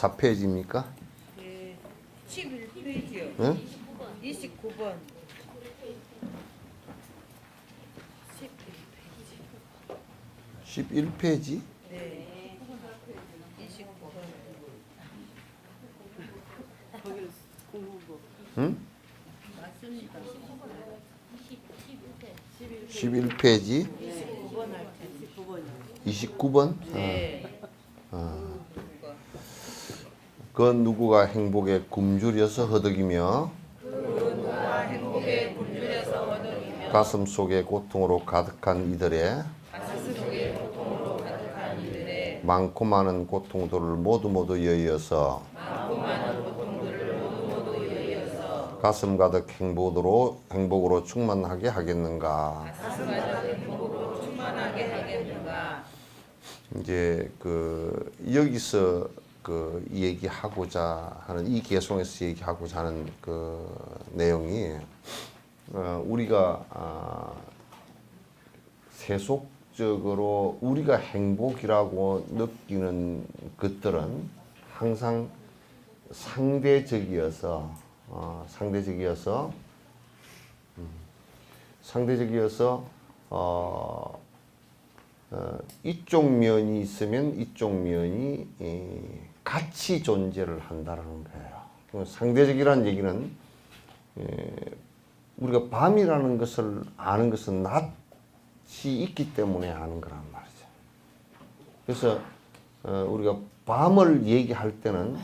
24페이지입니까? 네, 11페이지요. 응? 29번. 11페이지? 네. 29번. 응? 맞습니다. 11페이지? 29번 할 때. 29번? 네. 그 누구가 행복에 굶주려서 허덕이며 가슴 속에 고통으로 가득한 이들의 많고 많은 고통들을 모두 여의어서 가슴 가득 행복으로 충만하게 하겠는가. 이제 그 여기서 그 얘기하고자 하는 이 개송에서 얘기하고자 하는 그 내용이 우리가 세속적으로 우리가 행복이라고 느끼는 것들은 항상 상대적이어서 이쪽 면이 있으면 이쪽 면이 같이 존재를 한다는 거예요. 상대적이라는 얘기는 우리가 밤이라는 것을 아는 것은 낮이 있기 때문에 아는 거란 말이죠. 그래서 우리가 밤을 얘기할 때는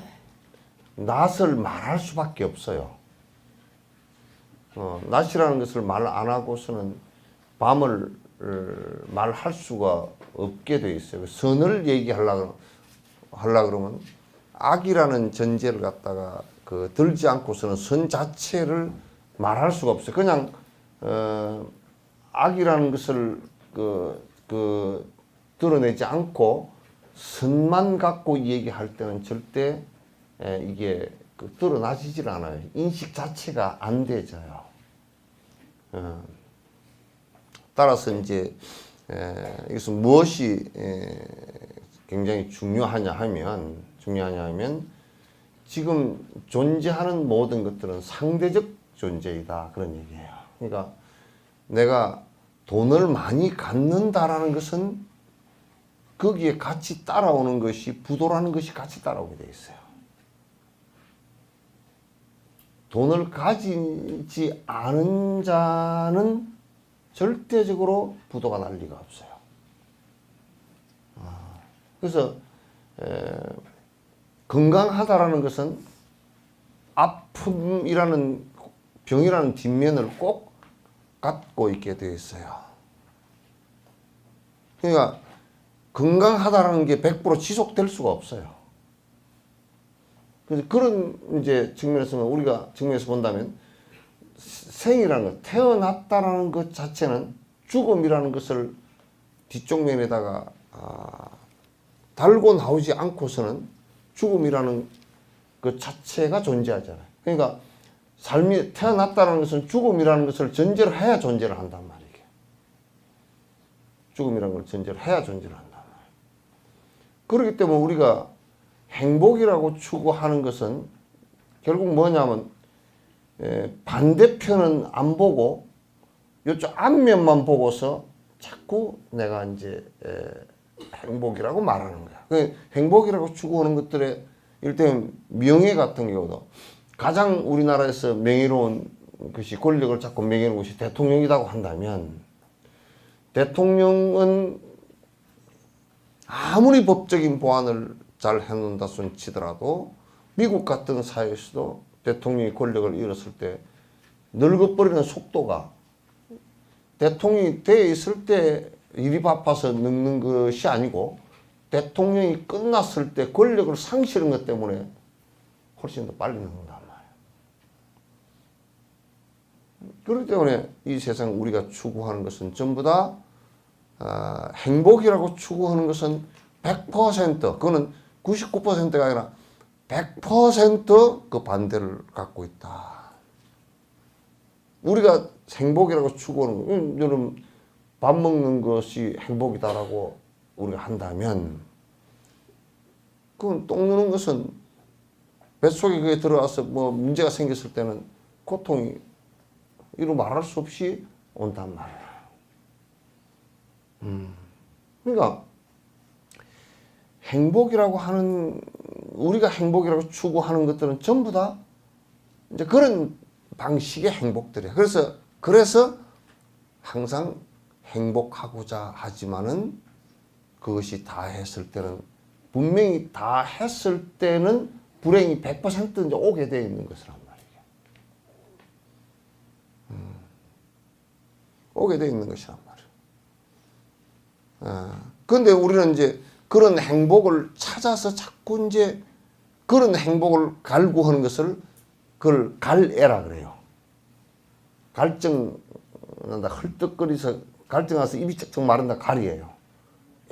낮을 말할 수밖에 없어요. 낮이라는 것을 말 안 하고서는 밤을 말할 수가 없게 돼 있어요. 선을 얘기하려고 그러면 악이라는 전제를 갖다가 들지 않고서는 선 자체를 말할 수가 없어요. 그냥 악이라는 것을 드러내지 않고 선만 갖고 얘기할 때는 절대 이게 드러나지질 않아요. 인식 자체가 안 되져요. 따라서 이제 이것은 무엇이 굉장히 중요하냐 하면 지금 존재하는 모든 것들은 상대적 존재이다, 그런 얘기예요. 그러니까 내가 돈을 많이 갖는다라는 것은 거기에 같이 따라오는 것이 부도라는 것이 같이 따라오게 돼 있어요. 돈을 가지지 않은 자는 절대적으로 부도가 날 리가 없어요. 그래서 건강하다라는 것은 아픔이라는 병이라는 뒷면을 꼭 갖고 있게 되어 있어요. 그러니까 건강하다라는 게 100% 지속될 수가 없어요. 그래서 그런 이제 측면에서 우리가 측면에서 본다면 생이라는 것, 태어났다라는 것 자체는 죽음이라는 것을 뒤쪽 면에다가 달고 나오지 않고서는 죽음이라는 것 자체가 존재하잖아요. 그러니까 삶이 태어났다는 것은 죽음이라는 것을 전제를 해야 존재를 한단 말이에요. 죽음이라는 걸 전제를 해야 존재를 한단 말이에요. 그렇기 때문에 우리가 행복이라고 추구하는 것은 결국 뭐냐면 반대편은 안 보고 이쪽 앞면만 보고서 자꾸 내가 이제 행복이라고 말하는 거야. 그 행복이라고 추구하는 것들의 일단 명예 같은 경우도 가장 우리나라에서 명예로운 것이 권력을 잡고 명예로운 것이 대통령이라고 한다면 대통령은 아무리 법적인 보안을 잘 해놓는다 손 치더라도 미국 같은 사회에서도 대통령이 권력을 잃었을 때 늙어버리는 속도가 대통령이 돼 있을 때 일이 바빠서 늙는 것이 아니고 대통령이 끝났을 때 권력을 상실한 것 때문에 훨씬 더 빨리 늙는단 말이에요. 그렇기 때문에 이 세상 우리가 추구하는 것은 전부 다 행복이라고 추구하는 것은 100% 그거는 99%가 아니라 100% 반대를 갖고 있다. 우리가 행복이라고 추구하는 거, 여러분 밥 먹는 것이 행복이다라고 우리가 한다면 그건 똥 누는 것은 뱃속에 그게 들어와서 뭐 문제가 생겼을 때는 고통이 이루 말할 수 없이 온단 말이야. 그러니까 행복이라고 하는, 우리가 행복이라고 추구하는 것들은 전부 다 이제 그런 방식의 행복들이야. 그래서 항상 행복하고자 하지만은 그것이 다 했을 때는, 분명히 다 했을 때는 불행이 100% 이제 오게 되어 있는 것이란 말이에요. 오게 되어 있는 것이란 말이에요. 그런데 우리는 이제 그런 행복을 찾아서 자꾸 이제 그런 행복을 갈구하는 것을 그걸 갈애라 그래요. 갈증 난다, 헐떡거리서 갈증 나서 입이 쩍쩍 마른다, 갈이에요.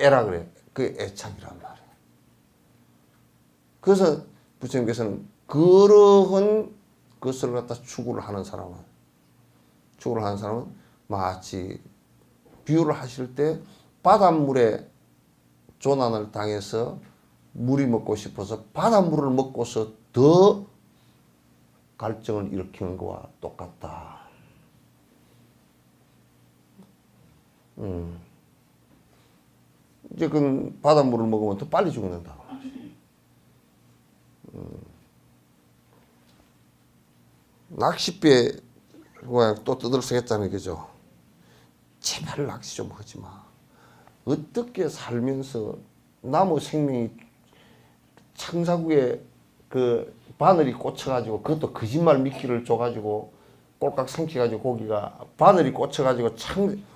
애라 그래. 그게 애착이란 말이에요. 그래서 부처님께서는 그러한 것을 갖다 추구를 하는 사람은 마치 비유를 하실 때 바닷물에 조난을 당해서 물이 먹고 싶어서 바닷물을 먹고서 더 갈증을 일으키는 거와 똑같다. 이제 그 바닷물을 먹으면 더 빨리 죽는다. 낚싯배 또 떠들썩했잖아요, 그죠? 제발 낚시 좀 하지 마. 어떻게 살면서 나무 생명이 창자국에 그 바늘이 꽂혀가지고, 그것도 거짓말 미끼를 줘가지고 꼴깍 삼켜가지고 고기가 바늘이 꽂혀가지고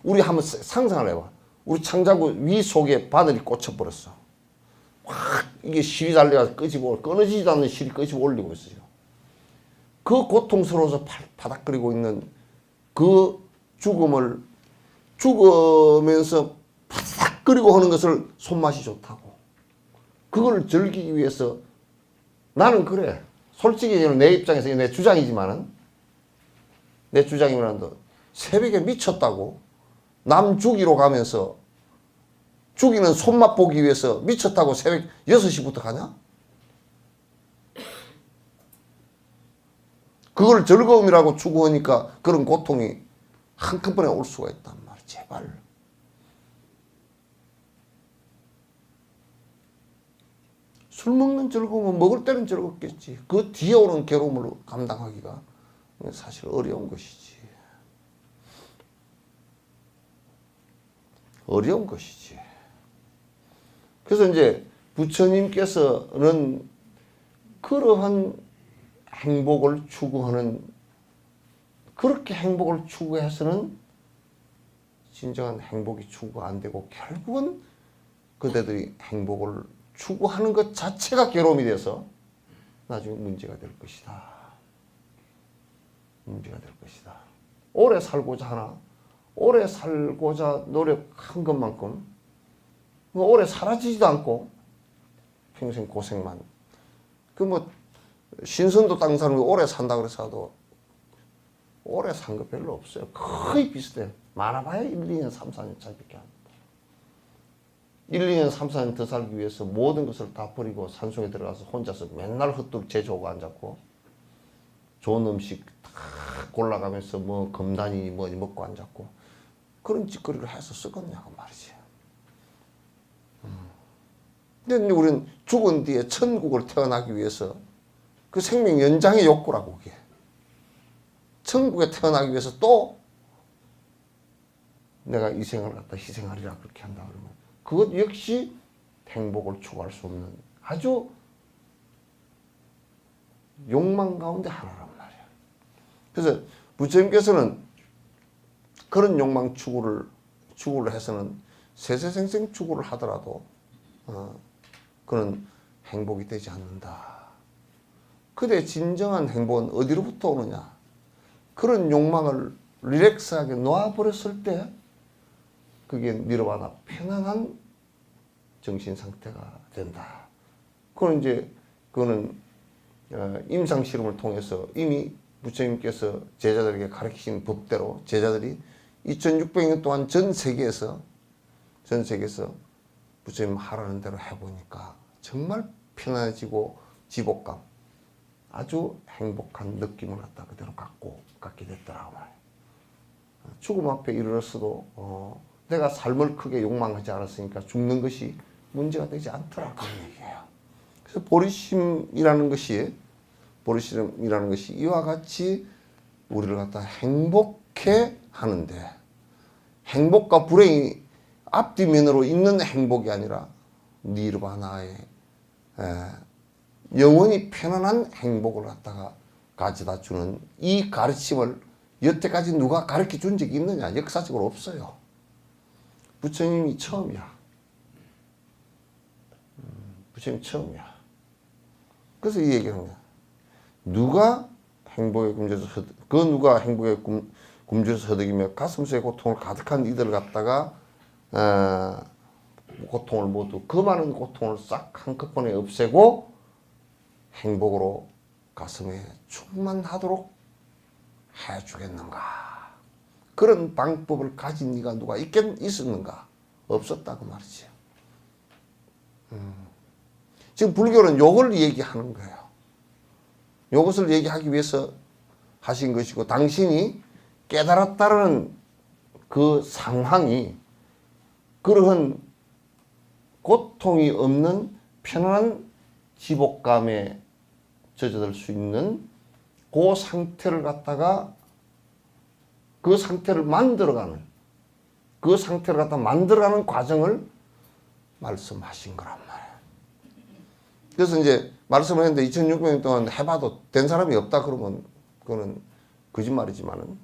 우리 한번 상상을 해봐. 우리 창자국 위 속에 바늘이 꽂혀버렸어. 확 이게 실이 달려가서 끊어지지도 않는 실이 끄집어 올리고 있어요. 그 고통스러워서 바닥거리고 있는 그 죽음을 죽으면서 바닥거리고 하는 것을 손맛이 좋다고. 그걸 즐기기 위해서 나는 그래. 솔직히 내 입장에서 내 주장이지만은, 내 주장이면도 새벽에 미쳤다고 남 죽이러 가면서 죽이는 손맛 보기 위해서 미쳤다고 새벽 6시부터 가냐? 그걸 즐거움이라고 추구하니까 그런 고통이 한꺼번에 올 수가 있단 말이야. 제발. 술 먹는 즐거움은 먹을 때는 즐겁겠지. 그 뒤에 오는 괴로움을 감당하기가 사실 어려운 것이지. 어려운 것이지. 그래서 이제 부처님께서는 그러한 행복을 추구하는, 그렇게 행복을 추구해서는 진정한 행복이 추구가 안 되고 결국은 그대들이 행복을 추구하는 것 자체가 괴로움이 돼서 나중에 문제가 될 것이다. 문제가 될 것이다. 오래 살고자 하나, 오래 살고자 노력한 것만큼 오래 사라지지도 않고 평생 고생만. 그 뭐 신선도 땅 사람이 오래 산다 그래서도 오래 산 거 별로 없어요. 거의 비슷해요. 많아봐야 1, 2년, 3, 4년 차이밖에 안 나요. 1, 2년, 3, 4년 더 살기 위해서 모든 것을 다 버리고 산속에 들어가서 혼자서 맨날 헛들 제조하고 앉았고, 좋은 음식 다 골라가면서 뭐 금단이 뭐 먹고 앉았고, 그런 짓거리를 해서 쓰겠냐고 말이지. 근데 우리는 죽은 뒤에 천국을 태어나기 위해서, 그 생명 연장의 욕구라고 그게. 천국에 태어나기 위해서 또 내가 이 생을 갖다 희생하리라 그렇게 한다 그러면 그것 역시 행복을 추구할 수 없는 아주 욕망 가운데 하나란 말이야. 그래서 부처님께서는 그런 욕망 추구를 해서는 세세생생 추구를 하더라도 그런 행복이 되지 않는다. 그대 진정한 행복은 어디로부터 오느냐? 그런 욕망을 릴렉스하게 놓아버렸을 때 그게 니르바나 편안한 정신 상태가 된다. 그거는 임상 실험을 통해서 이미 부처님께서 제자들에게 가르치신 법대로 제자들이 2600년 동안 전 세계에서 부처님 하라는 대로 해보니까 정말 편안해지고 지복감, 아주 행복한 느낌을 갖다 그대로 갖게 됐더라고 말이에요. 죽음 앞에 이르렀어도 내가 삶을 크게 욕망하지 않았으니까 죽는 것이 문제가 되지 않더라 그런 얘기예요. 그래서 버리심이라는 것이 이와 같이 우리를 갖다 행복해 하는데, 행복과 불행이 앞뒤면으로 있는 행복이 아니라 니르바나의 영원히 편안한 행복을 갖다가 가져다 주는 이 가르침을 여태까지 누가 가르쳐 준 적이 있느냐? 역사적으로 없어요. 부처님이 처음이야. 부처님이 처음이야. 그래서 이 얘기를 합니다. 누가 행복의 굶주려서 누가 행복의 굶주려서 허덕이며 가슴속에 고통을 가득한 이들을 갖다가 고통을 모두 그 많은 고통을 싹 한꺼번에 없애고 행복으로 가슴에 충만하도록 해주겠는가? 그런 방법을 가진 네가 누가 있었는가? 없었다 그 말이지. 지금 불교는 요걸 얘기하는 거예요. 요것을 얘기하기 위해서 하신 것이고, 당신이 깨달았다는 그 상황이 그러한 고통이 없는 편안한 지복감에 젖어들 수 있는 그 상태를 갖다가 그 상태를 만들어가는 과정을 말씀하신 거란 말이에요. 그래서 이제 말씀을 했는데 2600년 동안 해봐도 된 사람이 없다 그러면 그거는 거짓말이지만은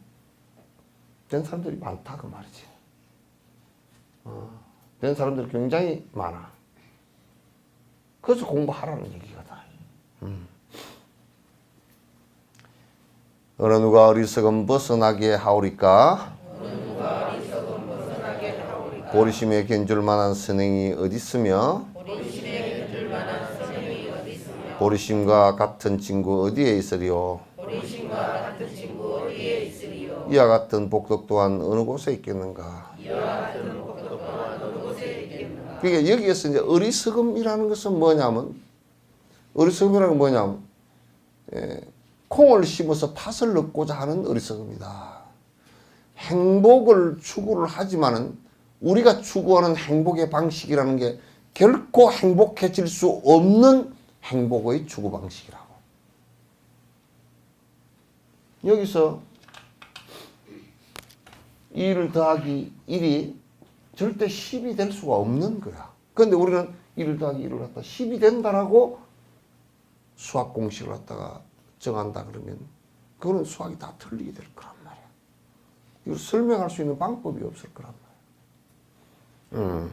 된 사람들이 많다 그 말이지. 된 사람들이 굉장히 많아. 그래서 공부하라는 얘기거든. 어느 누가 어리석음 벗어나게 하오리까? 보리심에 견줄 만한 선행이 어디 있으며? 보리심과 같은 친구 어디에 있으리요? 이와 같은 복덕 또한 어느 곳에 있겠는가? 그러니까 여기에서 이제 어리석음이라는 것은 뭐냐면, 콩을 심어서 팥을 넣고자 하는 어리석음이다. 행복을 추구를 하지만은 우리가 추구하는 행복의 방식이라는 게 결코 행복해질 수 없는 행복의 추구 방식이라고. 여기서 1 더하기 1이 절대 10이 될 수가 없는 거야. 그런데 우리는 1 더하기 1을 갖다 10이 된다라고 수학 공식을 갖다가 정한다 그러면 그거는 수학이 다 틀리게 될 거란 말이야. 이걸 설명할 수 있는 방법이 없을 거란 말이야.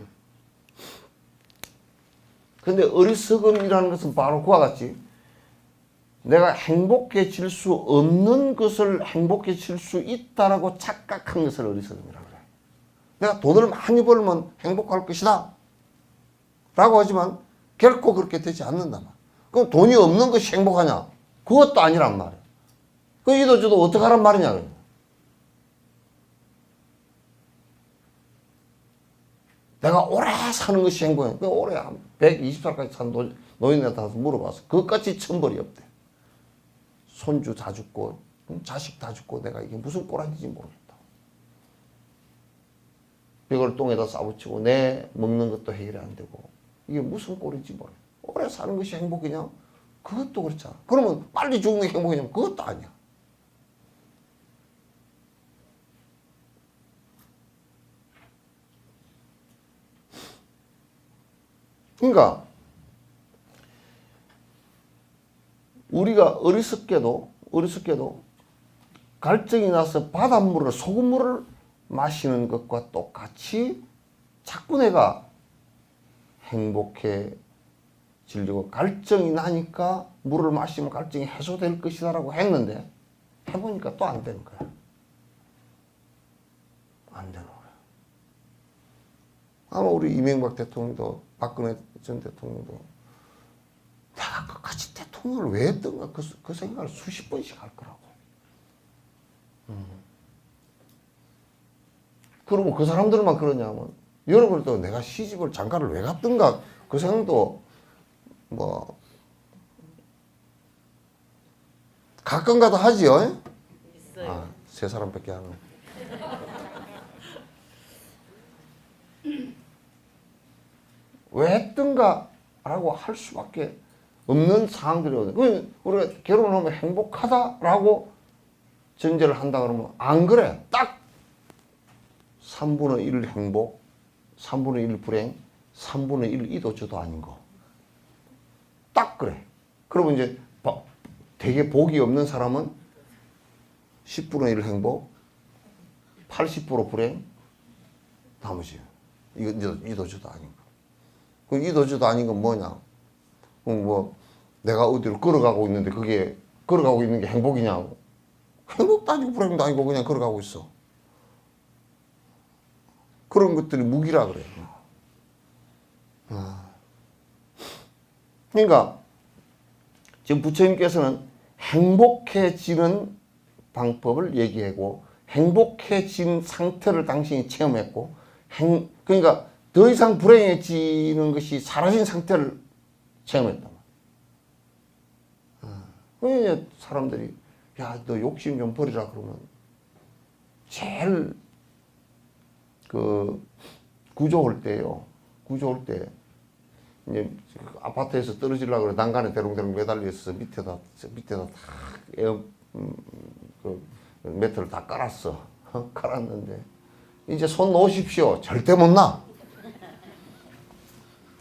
근데 어리석음이라는 것은 바로 그와 같이 내가 행복해질 수 없는 것을 행복해질 수 있다라고 착각한 것을 어리석음이라고 그래. 내가 돈을 많이 벌면 행복할 것이다 라고 하지만 결코 그렇게 되지 않는단 말이야. 그럼 돈이 없는 것이 행복하냐? 그것도 아니란 말이야. 그 이도저도 어떡하란 말이냐. 내가 오래 사는 것이 행복해. 그 오래 120살까지 산 노인한테 물어봐서 그것까지 천벌이 없대. 손주 다 죽고 자식 다 죽고 내가 이게 무슨 꼴인지 모르겠다. 벽을 똥에다 싸붙이고 내 먹는 것도 해결이 안 되고 이게 무슨 꼴인지 모르겠다. 오래 사는 것이 행복이냐? 그것도 그렇잖아. 그러면 빨리 죽는 게 행복이냐면 그것도 아니야. 그러니까 우리가 어리석게도 갈증이 나서 바닷물을 소금물을 마시는 것과 똑같이 자꾸 내가 행복해지려고 갈증이 나니까 물을 마시면 갈증이 해소될 것이다라고 했는데 해보니까 또 안 되는 거야. 안 되는 거야. 아마 우리 이명박 대통령도 박근혜 전 대통령도 내가 끝까지 대통령을 왜 했던가 그 생각을 수십 번씩 할 거라고. 그러면 그 사람들만 그러냐면 여러분도 내가 시집을 장가를 왜 갔던가 그 생각도 뭐 가끔가다 하지요. 있어요. 아, 세 사람밖에 안 해. 왜 했던가라고 할 수밖에 없는 상황들이거든요. 우리가 결혼하면 행복하다라고 전제를 한다 그러면 안 그래. 딱 3분의 1 행복, 3분의 1 불행, 3분의 1 이도 저도 아닌 거. 딱 그래. 그러면 이제 되게 복이 없는 사람은 10분의 1 행복, 80% 불행, 나머지 이거 이도 저도 아닌 거. 그 이도 저도 아닌 건 뭐냐? 뭐 내가 어디로 걸어가고 있는데 그게 걸어가고 있는 게 행복이냐고. 행복도 아니고 불행도 아니고 그냥 걸어가고 있어. 그런 것들이 무기라 그래요. 그러니까 지금 부처님께서는 행복해지는 방법을 얘기하고 행복해진 상태를 당신이 체험했고 그러니까 더 이상 불행해지는 것이 사라진 상태를 체험했단 말이야. 그러니까 사람들이 야, 너 욕심 좀 버리라 그러면 제일 그 구조할 때요. 구조할 때 이제 아파트에서 떨어지려고 그래 난간에 대롱대롱 매달려 있어서 밑에다 다 그 매트를 다 깔았어. 깔았는데 이제 손 놓으십시오. 절대 못 나.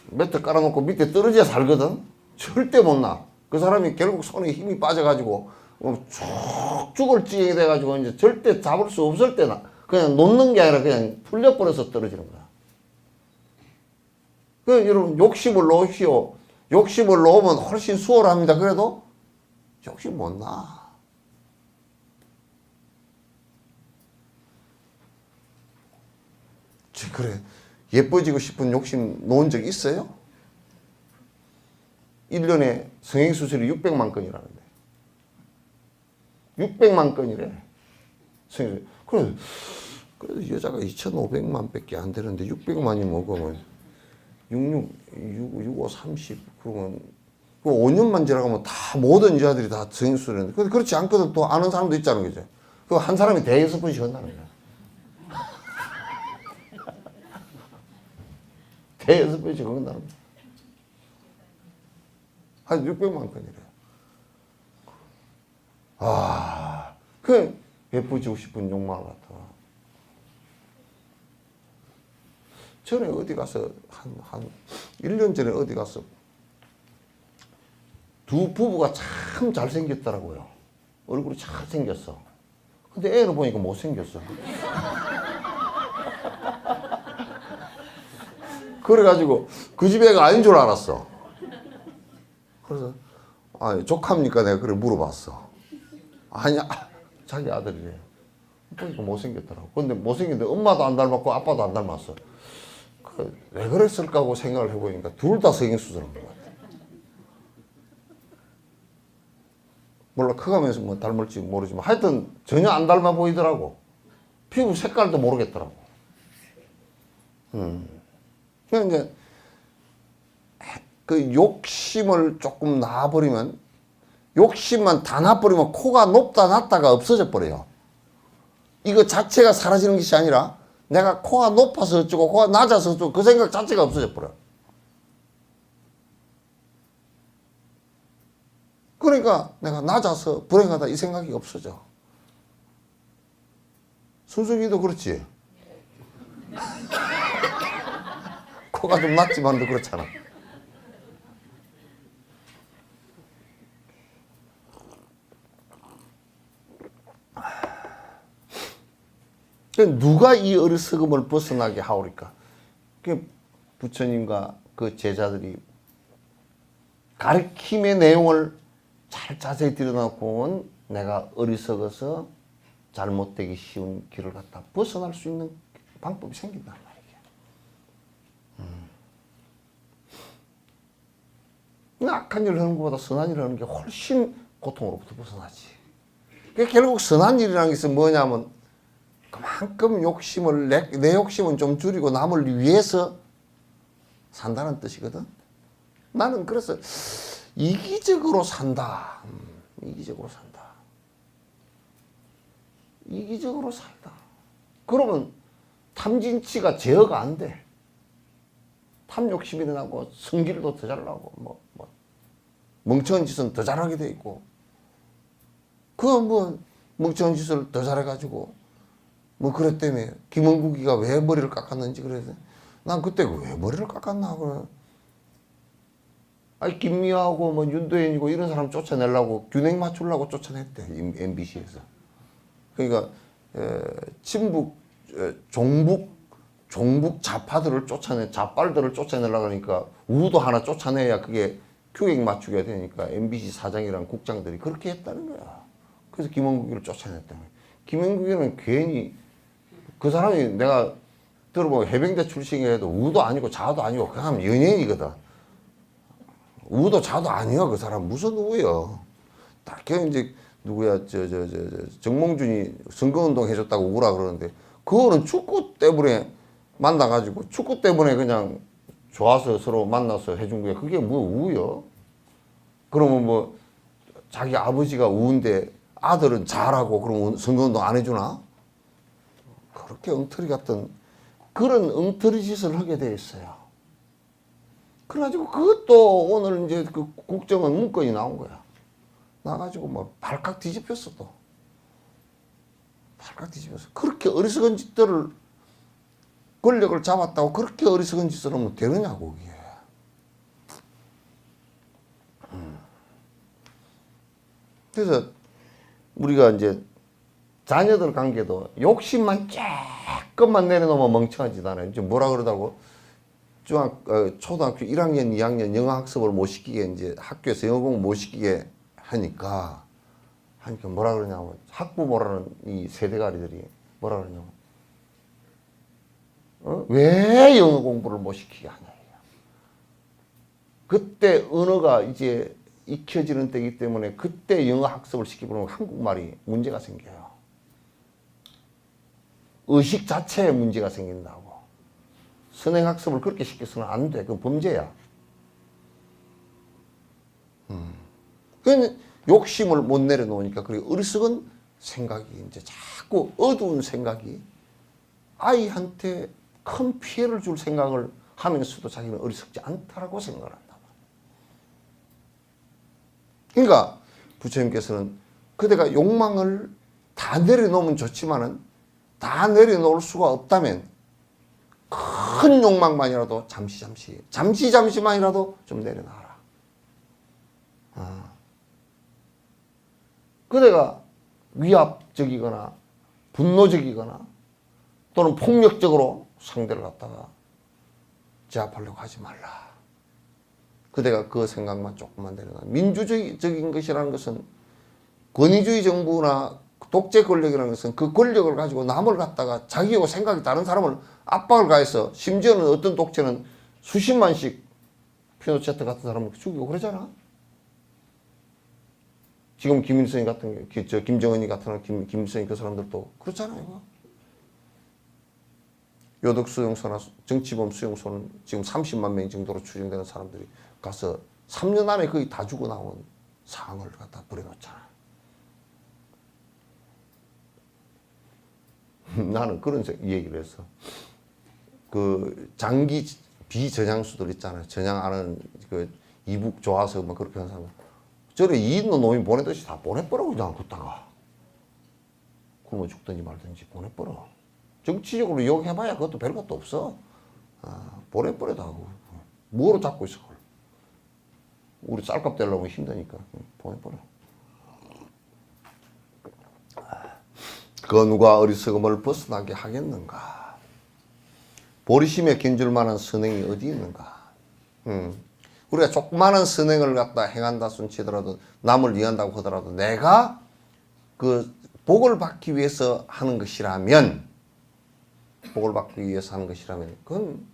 매트 깔아놓고 밑에 떨어져 살거든. 절대 못 나. 그 사람이 결국 손에 힘이 빠져가지고 쭉 죽을 지경이 돼가지고 이제 절대 잡을 수 없을 때나 그냥 놓는 게 아니라 그냥 풀려버려서 떨어지는 거야. 그 여러분 욕심을 놓으시오. 욕심을 놓으면 훨씬 수월합니다. 그래도 욕심 못 나. 그래 예뻐지고 싶은 욕심 놓은 적 있어요? 1년에 성형수술이 600만 건이라는데 600만 건이래. 성형수술. 그래도 여자가 2,500만 밖에 안 되는데 600만이 뭐고 65, 30 그러면 그 5년만 지나가면 다 모든 여자들이 다 성형수술을 하는데 그렇지 않거든. 또 아는 사람도 있잖아요. 그죠? 그 한 사람이 대여섯 번씩 한다는 거야. 대여섯 번씩 한다는 거야. 한 600만 건이래. 아, 그 예뻐지고 싶은 욕망을 갖다가 전에 어디 가서 한 1년 전에 어디 가서 두 부부가 참 잘생겼더라고요. 얼굴이 잘생겼어. 근데 애를 보니까 못생겼어. 그래가지고 그 집 애가 아닌 줄 알았어. 그래서 아니 조카입니까? 내가 그래 물어봤어. 아니야 자기 아들이래. 보니까 못생겼더라고. 근데 못생겼는데 엄마도 안 닮았고 아빠도 안 닮았어. 왜 그랬을까 하고 생각을 해보니까 둘 다 성형수술한 것 같아. 몰라 커가면서 뭐 닮을지 모르지만 하여튼 전혀 안 닮아 보이더라고. 피부 색깔도 모르겠더라고. 그냥 이제 그 욕심을 조금 놔버리면 욕심만 다 놔버리면 코가 높다 낮다가 없어져 버려요. 이거 자체가 사라지는 것이 아니라 내가 코가 높아서 어쩌고 코가 낮아서 어쩌고 그 생각 자체가 없어져 버려. 그러니까 내가 낮아서 불행하다 이 생각이 없어져. 순숙이도 그렇지. 코가 좀 낮지만도 그렇잖아. 누가 이 어리석음을 벗어나게 하오리까? 부처님과 그 제자들이 가르침의 내용을 잘 자세히 들여다보면 내가 어리석어서 잘못되기 쉬운 길을 갖다 벗어날 수 있는 방법이 생긴단 말이야. 악한 일을 하는 것보다 선한 일을 하는 게 훨씬 고통으로부터 벗어나지. 결국 선한 일이라는 것은 뭐냐면 그만큼 욕심을 내 욕심은 좀 줄이고 남을 위해서 산다는 뜻이거든. 나는 그래서 이기적으로 산다. 이기적으로 산다. 이기적으로 살다. 그러면 탐진치가 제어가 안 돼. 탐욕심이 일어나고 성질도 더 잘나고 뭐 멍청한 짓은 더 잘하게 돼 있고 뭐 멍청한 짓을 더 잘해가지고 뭐 그랬다며 김원국이가 왜 머리를 깎았는지 그래서 난 그때 왜 머리를 깎았나 그래. 아니 김미화하고 뭐 윤도현이고 이런 사람 쫓아내려고 균형 맞추려고 쫓아냈대 MBC에서. 그러니까 친북 종북 좌파들을 좌빨들을 쫓아내려고 하니까 우도 하나 쫓아내야 그게 균형 맞추게 되니까 MBC 사장이랑 국장들이 그렇게 했다는 거야. 그래서 김원국이를 쫓아냈다는 거야. 김원국이는 괜히 그 사람이 내가 들어보면 해병대 출신이라도 우도 아니고 자도 아니고 그 사람 연예인이거든. 우도 자도 아니야 그 사람 무슨 우요. 딱 이제 누구야 정몽준이 선거운동 해줬다고 우라 그러는데 그거는 축구 때문에 만나가지고 축구 때문에 그냥 좋아서 서로 만나서 해준 거야. 그게 뭐 우요? 그러면 뭐 자기 아버지가 우인데 아들은 잘하고 그러면 선거운동 안 해주나? 그렇게 엉터리 같은 그런 엉터리 짓을 하게 돼 있어요. 그래가지고 그것도 오늘 이제 그 국정원 문건이 나온 거야. 나가지고 뭐 발칵 뒤집혔어 또. 발칵 뒤집혔어. 그렇게 어리석은 짓들을 권력을 잡았다고 그렇게 어리석은 짓을 하면 되느냐고 이게. 그래서 우리가 이제 자녀들 관계도 욕심만 조금만 내려놓으면 멍청한 짓 안 해. 이제 뭐라 그러다고 초등학교 1학년, 2학년 영어 학습을 못 시키게 이제 학교에서 영어 공부 못 시키게 하니까 뭐라 그러냐면 학부모라는 이 세대가리들이 뭐라 그러냐면 왜 영어 공부를 못 시키게 하냐. 그때 언어가 이제 익혀지는 때이기 때문에 그때 영어 학습을 시키면 한국말이 문제가 생겨요. 의식 자체에 문제가 생긴다고. 선행학습을 그렇게 시켜서는 안 돼. 그건 범죄야. 그건 욕심을 못 내려놓으니까 그리고 어리석은 생각이 이제 자꾸 어두운 생각이 아이한테 큰 피해를 줄 생각을 하면서도 자기는 어리석지 않다라고 생각을 한다. 그러니까 부처님께서는 그대가 욕망을 다 내려놓으면 좋지만은 다 내려놓을 수가 없다면 큰 욕망만이라도 잠시만이라도 좀 내려놔라. 그대가 위압적이거나 분노적이거나 또는 폭력적으로 상대를 갖다가 제압하려고 하지 말라. 그대가 그 생각만 조금만 내려놔. 민주적인 것이라는 것은 권위주의 정부나 독재 권력이라는 것은 그 권력을 가지고 남을 갖다가 자기하고 생각이 다른 사람을 압박을 가해서 심지어는 어떤 독재는 수십만씩 피노체트 같은 사람을 죽이고 그러잖아. 지금 김일성이 같은 김정은이 같은 김일성이 그 사람들도 그렇잖아요. 요덕 수용소나 정치범 수용소는 지금 30만 명 정도로 추정되는 사람들이 가서 3년 안에 거의 다 죽어 나온 상을 갖다 버려놓잖아. 나는 그런 얘기를 했어. 그 장기 비전향수들 있잖아요. 전향 안 하는 그 이북 좋아서 막 그렇게 하는 사람. 저래 이 있는 놈이 보내듯이 다 보내버려 그냥 걷다가. 굶어 죽든지 말든지 보내버려. 정치적으로 이용해봐야 그것도 별것도 없어. 보내버려다 하고. 뭐로 잡고 있어 그걸. 우리 쌀값 되려면 힘드니까 보내버려. 그 누가 어리석음을 벗어나게 하겠는가. 보리심에 견줄 만한 선행이 어디 있는가. 우리가 조그마한 선행을 갖다 행한다 손치더라도 남을 위한다고 하더라도 내가 그 복을 받기 위해서 하는 것이라면 그건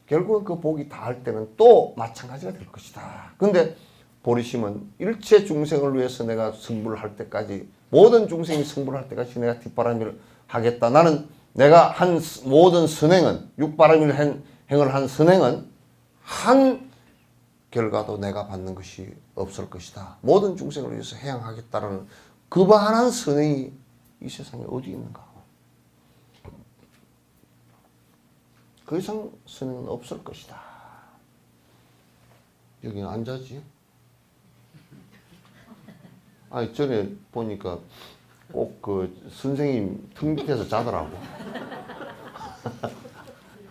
결국은 그 복이 닿을 때는 또 마찬가지가 될 것이다. 근데 보리심은 일체 중생을 위해서 내가 승부를 할 때까지 모든 중생이 승부를 할 때까지 내가 뒷바라미를 하겠다. 나는 내가 한 모든 선행은 육바라밀 행을 한 선행은 한 결과도 내가 받는 것이 없을 것이다. 모든 중생을 위해서 해양하겠다라는 그만한 선행이 이 세상에 어디 있는가? 그 이상 선행은 없을 것이다. 여기는 안 자지? 아니, 전에 보니까 꼭 그 선생님 등 밑에서 자더라고.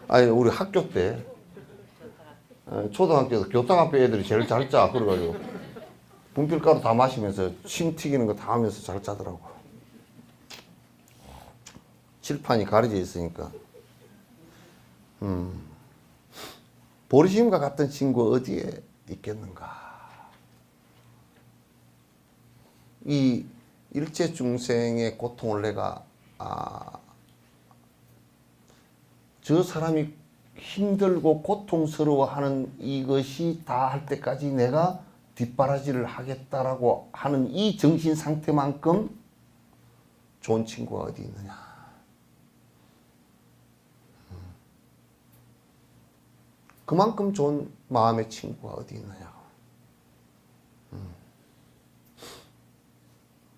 아니, 우리 학교 때, 초등학교에서 교탁학교 애들이 제일 잘 자. 그래가지고, 분필가루 다 마시면서 침 튀기는 거 다 하면서 잘 자더라고. 칠판이 가려져 있으니까. 보리심과 같은 친구 어디에 있겠는가? 이 일체 중생의 고통을 내가 저 사람이 힘들고 고통스러워하는 이것이 다 할 때까지 내가 뒷바라지를 하겠다라고 하는 이 정신 상태만큼 좋은 친구가 어디 있느냐? 그만큼 좋은 마음의 친구가 어디 있느냐?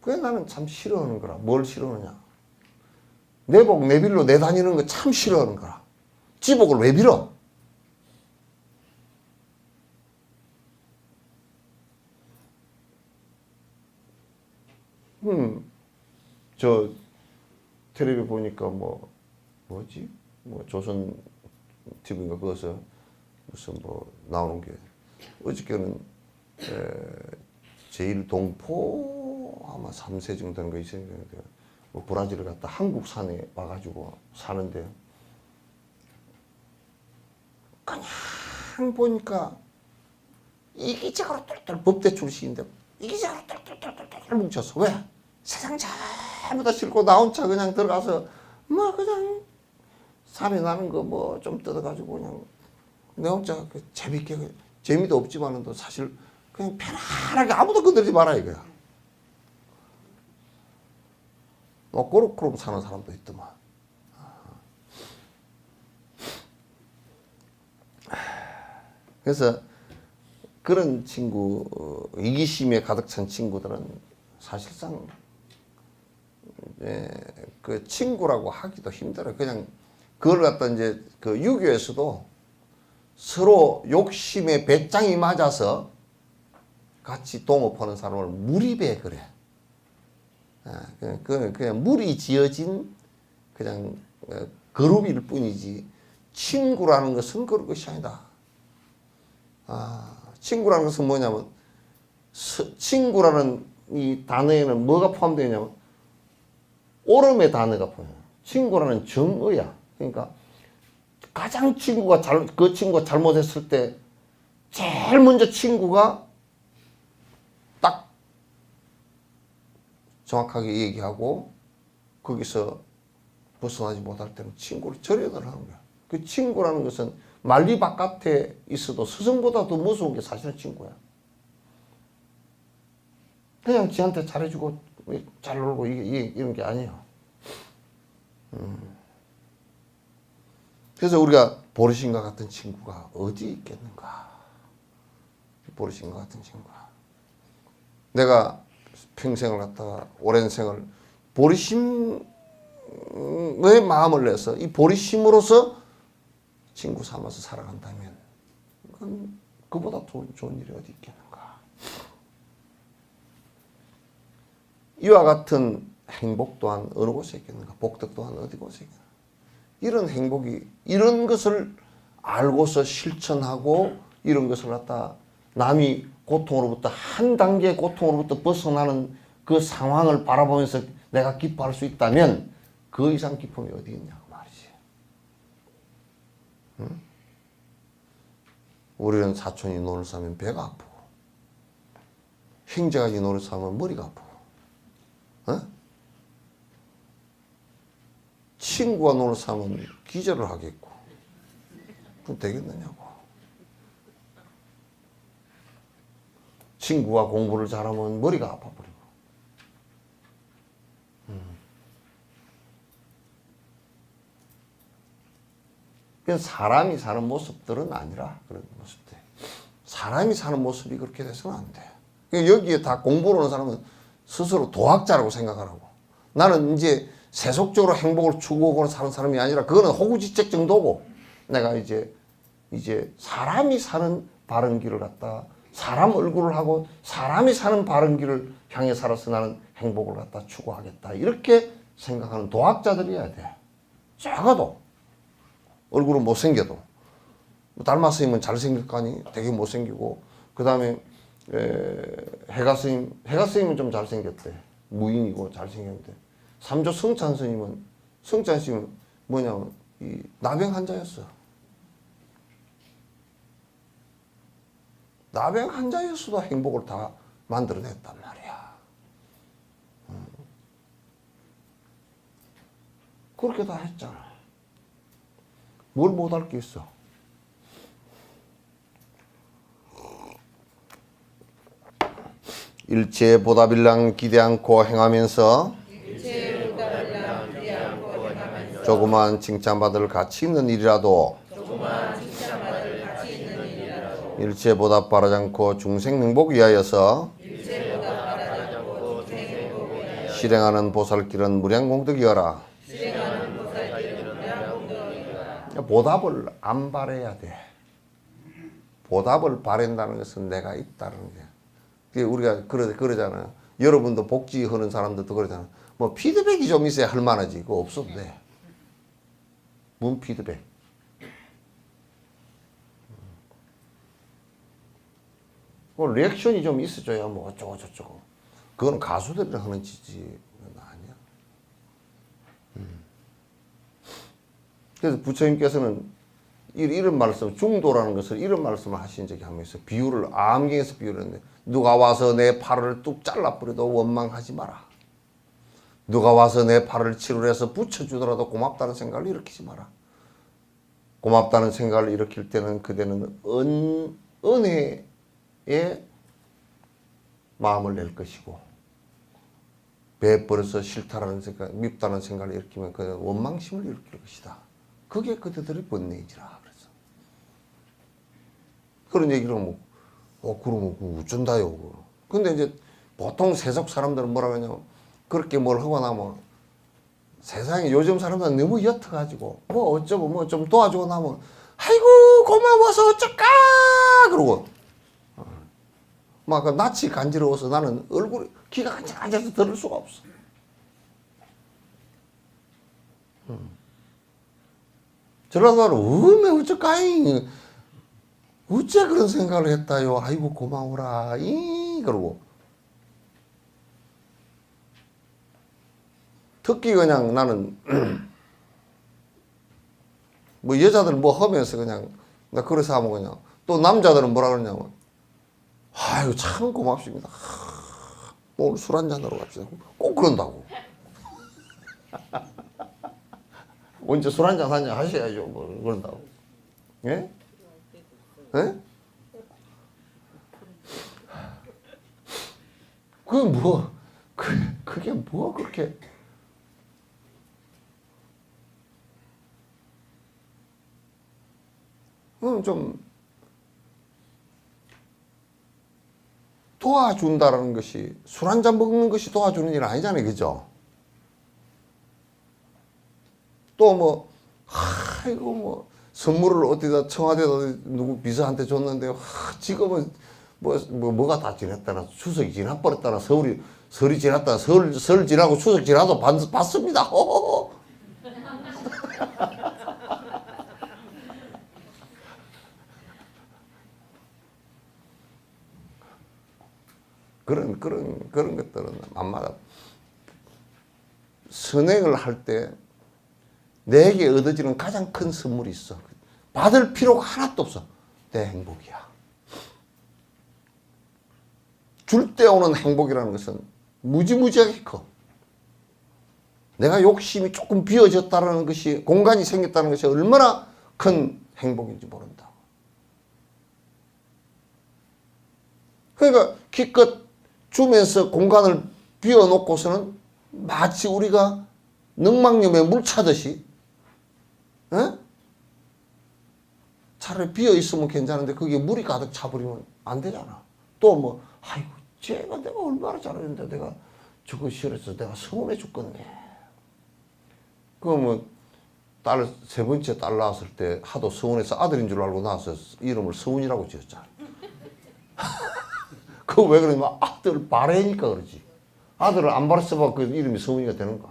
그게 나는 참 싫어하는 거라. 뭘 싫어하느냐? 내 복 내 빌로 내 다니는 거 참 싫어하는 거라. 지 복을 왜 빌어? 저 텔레비 보니까 뭐지? 조선 TV인가 그것서 무슨 나오는 게 어저께는 제1동포 아마 3세 정도 되는 거 있어요. 브라질을 갔다 한국산에 와가지고 사는데 그냥 보니까 이기적으로 똘똘 법대 출신인데 이기적으로 똘똘 뭉쳐서 왜? 세상 전부 다 싣고 나 혼자 그냥 들어가서 그냥 살이 나는 거 좀 뜯어가지고 그냥 내 혼자 재밌게 재미도 없지만은 사실 그냥 편안하게 아무도 건드리지 마라 이거야. 그럼 사는 사람도 있더만. 그래서 그런 친구, 이기심에 가득 찬 친구들은 사실상 그 친구라고 하기도 힘들어요. 그냥 그걸 갖다 이제 그 유교에서도 서로 욕심의 배짱이 맞아서 같이 동업하는 사람을 무리배 그래. 그냥 물이 지어진 그냥 그룹일 뿐이지 친구라는 것은 그런 것이 아니다. 친구라는 것은 뭐냐면 친구라는 이 단어에는 뭐가 포함되어 있냐면 오름의 단어가 포함해요. 친구라는 정의야. 그러니까 가장 그 친구가 잘못했을 때 제일 먼저 친구가 딱 정확하게 얘기하고 거기서 벗어나지 못할 때는 친구를 절여달라는 거야. 그 친구라는 것은 만리 바깥에 있어도 스승보다 더 무서운 게 사실은 친구야. 그냥 지한테 잘해주고 잘 놀고 이런 게 아니야. 그래서 우리가 보리심과 같은 친구가 어디 있겠는가? 보리심과 같은 친구가. 내가 평생을 갖다가 오랜 생을 보리심의 마음을 내서 이 보리심으로서 친구 삼아서 살아간다면 그보다 좋은 일이 어디 있겠는가? 이와 같은 행복 또한 어느 곳에 있겠는가? 복덕 또한 어디 곳에 있겠는가? 이런 행복이 이런 것을 알고서 실천하고 이런 것을 갖다 남이 고통으로부터 한 단계 고통으로부터 벗어나는 그 상황을 바라보면서 내가 기뻐할 수 있다면 그 이상 기쁨이 어디 있냐고 말이지. 응? 우리는 사촌이 논을 싸면 배가 아프고 형제가 논을 싸면 머리가 아프고 친구가 논을 싸면 기절을 하겠고 그럼 되겠느냐고. 친구가 공부를 잘하면 머리가 아파버리고 그냥 사람이 사는 모습들은 아니라 그런 모습들. 사람이 사는 모습이 그렇게 돼서는 안 돼. 여기에 다 공부를 하는 사람은 스스로 도학자라고 생각하라고. 나는 이제 세속적으로 행복을 추구하고 사는 사람이 아니라 그거는 호구지책 정도고 내가 이제 사람이 사는 바른 길을 갖다 사람 얼굴을 하고 사람이 사는 바른 길을 향해 살아서 나는 행복을 갖다 추구하겠다. 이렇게 생각하는 도학자들이어야 돼. 적어도 얼굴은 못생겨도 닮았으면 잘생겼거니 되게 못생기고 그 다음에 해가 스님은 좀 잘생겼대. 무인이고 잘생겼대. 삼조 성찬 스님은 뭐냐면 이 나병 환자였어. 나병 환자였어도 행복을 다 만들어냈단 말이야. 그렇게 다 했잖아. 뭘 못할 게 있어. 일체의 보답일랑 기대 않고 행하면서 조그만 칭찬받을 가치 있는 일이라도 일체 보답 바라지 않고 중생 행복 위하여서 실행하는 보살길은 무량공덕이어라. 보답을 안 바래야 돼. 보답을 바란다는 것은 내가 있다는 게. 우리가 그러잖아요. 여러분도 복지하는 사람들도 그러잖아. 뭐 피드백이 좀 있어야 할 만하지. 그거 없어도 돼. 문 피드백. 리액션이 좀 있어줘야 뭐 어쩌고 저쩌고. 그건 가수들이 하는 짓이 아니야. 그래서 부처님께서는 이런 말씀, 중도라는 것을 이런 말씀을 하신 적이 한 번 있어요. 비유를, 암경에서 비유를 했는데, 누가 와서 내 팔을 뚝 잘라버려도 원망하지 마라. 누가 와서 내 팔을 치료해서 붙여주더라도 고맙다는 생각을 일으키지 마라. 고맙다는 생각을 일으킬 때는 그대는 은혜의 마음을 낼 것이고, 베풀어서 싫다라는 생각, 밉다는 생각을 일으키면 그는 원망심을 일으킬 것이다. 그게 그대들의 번뇌이지라. 그래서 그런 얘기를 하면 그러면 어쩐다요. 근데 이제 보통 세속 사람들은 뭐라고 하냐면 그렇게 뭘 하고 나면 세상에 요즘 사람들은 너무 옅어가지고 뭐 어쩌고 뭐 좀 도와주고 나면 아이고 고마워서 어쩔까 그러고 막 낯이 간지러워서 나는 얼굴이 기가 간질간질해서 들을 수가 없어. 저러다가 어쩔까잉 어째 그런 생각을 했다요. 아이고 고마워라 그러고 특히 그냥 나는 뭐 여자들 뭐 하면서 그냥 나 그래서 하면 그냥 또 남자들은 뭐라 그러냐면 아유 참 고맙습니다. 오늘 술 한잔하러 갑시다. 꼭 그런다고. 언제 술 한잔 하냐 하셔야죠. 뭐 그런다고. 예? 예? 그게 뭐 그렇게 좀 도와준다라는 것이 술 한잔 먹는 것이 도와주는 일 아니잖아요. 그죠? 또 뭐 아이고 뭐 선물을 어디다 청와대에다 누구 비서한테 줬는데 지금은 뭐가 다 지났다나 추석이 지나버렸다나 설이 지났다나 설 지나고 추석 지나도 받습니다. 그런 것들은 아마 선행을 할 때 내게 얻어지는 가장 큰 선물이 있어. 받을 필요가 하나도 없어. 내 행복이야. 줄 때 오는 행복이라는 것은 무지무지하게 커. 내가 욕심이 조금 비어졌다는 것이 공간이 생겼다는 것이 얼마나 큰 행복인지 모른다. 그러니까 기껏 주면서 공간을 비워놓고서는 마치 우리가 능망염에 물 차듯이 차라리 비어있으면 괜찮은데 그게 물이 가득 차버리면 안 되잖아. 또 뭐 아이고 쟤가 내가 얼마나 잘하는데 내가 저거 싫어서 내가 서운해 죽겠네. 그러면 딸, 세 번째 딸 낳았을 때 하도 서운해서 아들인 줄 알고 낳아서 이름을 서운이라고 지었잖아. 그거 왜 그러냐면 아들 바래니까 그러지. 아들을 안 바랬어봐 그 이름이 서운이가 되는가?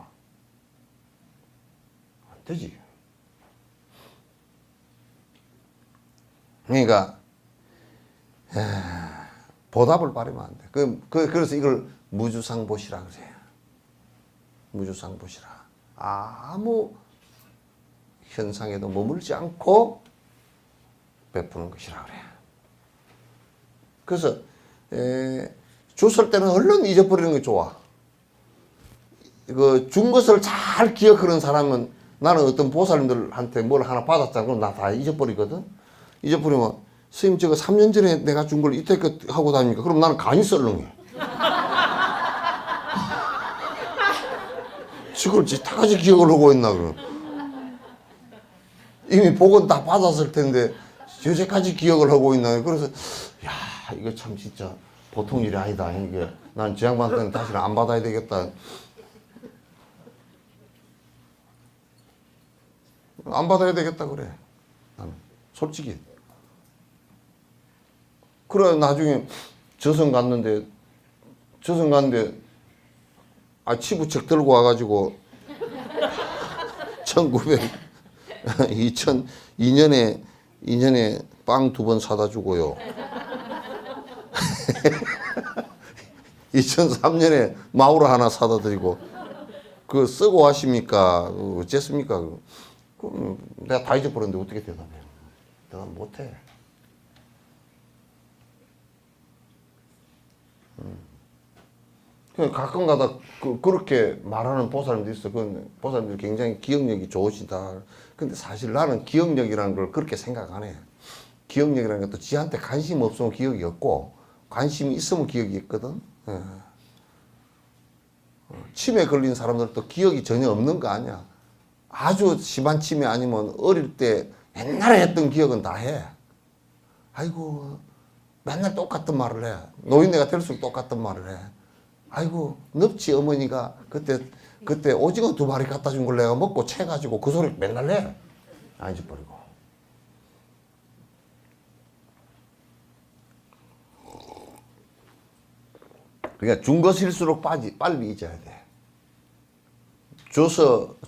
안 되지. 그러니까 보답을 바라면 안 돼. 그래서 이걸 무주상보시라 그래. 무주상보시라. 아무 현상에도 머물지 않고 베푸는 것이라 그래. 그래서 줬을 때는 얼른 잊어버리는 게 좋아. 준 것을 잘 기억하는 사람은 나는 어떤 보살님들한테 뭘 하나 받았잖아. 그럼 나 다 잊어버리거든. 잊어버리면 선생님 저거 3년 전에 내가 준 걸 이때껏 하고 다니니까 그럼 나는 간이 썰렁해. 저걸 다 같이 기억을 하고 있나 그럼. 이미 복은 다 받았을 텐데 여태까지 기억을 하고 있나. 그래서 야 이거 참 진짜 보통 일이 아니다. 이게 난 저 양반한테는 다시는 안 받아야 되겠다. 안 받아야 되겠다 그래. 나는 솔직히. 그래 나중에 저승 갔는데 치부책 들고 와가지고 2002년에 빵 2번 사다 주고요. 2003년에 마우라 하나 사다 드리고 그 쓰고 하십니까? 어쨌습니까? 그럼 내가 다 잊어버렸는데 어떻게 대답해? 대답 못해. 가끔 가다 그렇게 말하는 보살님도 있어. 그 보살님들 굉장히 기억력이 좋으시다. 근데 사실 나는 기억력이라는 걸 그렇게 생각 안 해. 기억력이라는 것도 지한테 관심 없으면 기억이 없고 관심이 있으면 기억이 있거든. 치매 걸린 사람들도 기억이 전혀 없는 거 아니야. 아주 심한 치매 아니면 어릴 때 옛날에 했던 기억은 다 해. 아이고 맨날 똑같은 말을 해. 노인네가 될수록 똑같은 말을 해. 아이고 넙치 어머니가 그때 오징어 2마리 갖다 준 걸 내가 먹고 채가지고 그 소리 맨날 해. 안 잊어버리고. 그러니까 준 것일수록 빨리 잊어야 돼.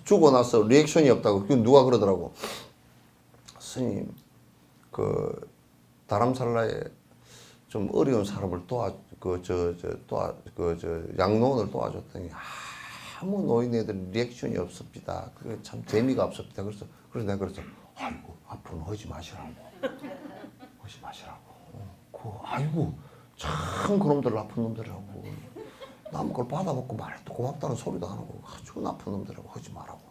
주고 나서 리액션이 없다고. 누가 그러더라고. 스님, 다람살라에 좀 어려운 사람을 양로원을 도와줬더니 아무 노인네들 리액션이 없습니다. 그게 참 재미가 없습니다. 그래서 내가 그래서 아이고 앞으로는 하지 마시라고. 하지 마시라고. 아이고 참 그놈들 나쁜 놈들이라고. 남 걸 받아먹고 말도 고맙다는 소리도 안 하고 아주 나쁜 놈들이라고 하지 말라고.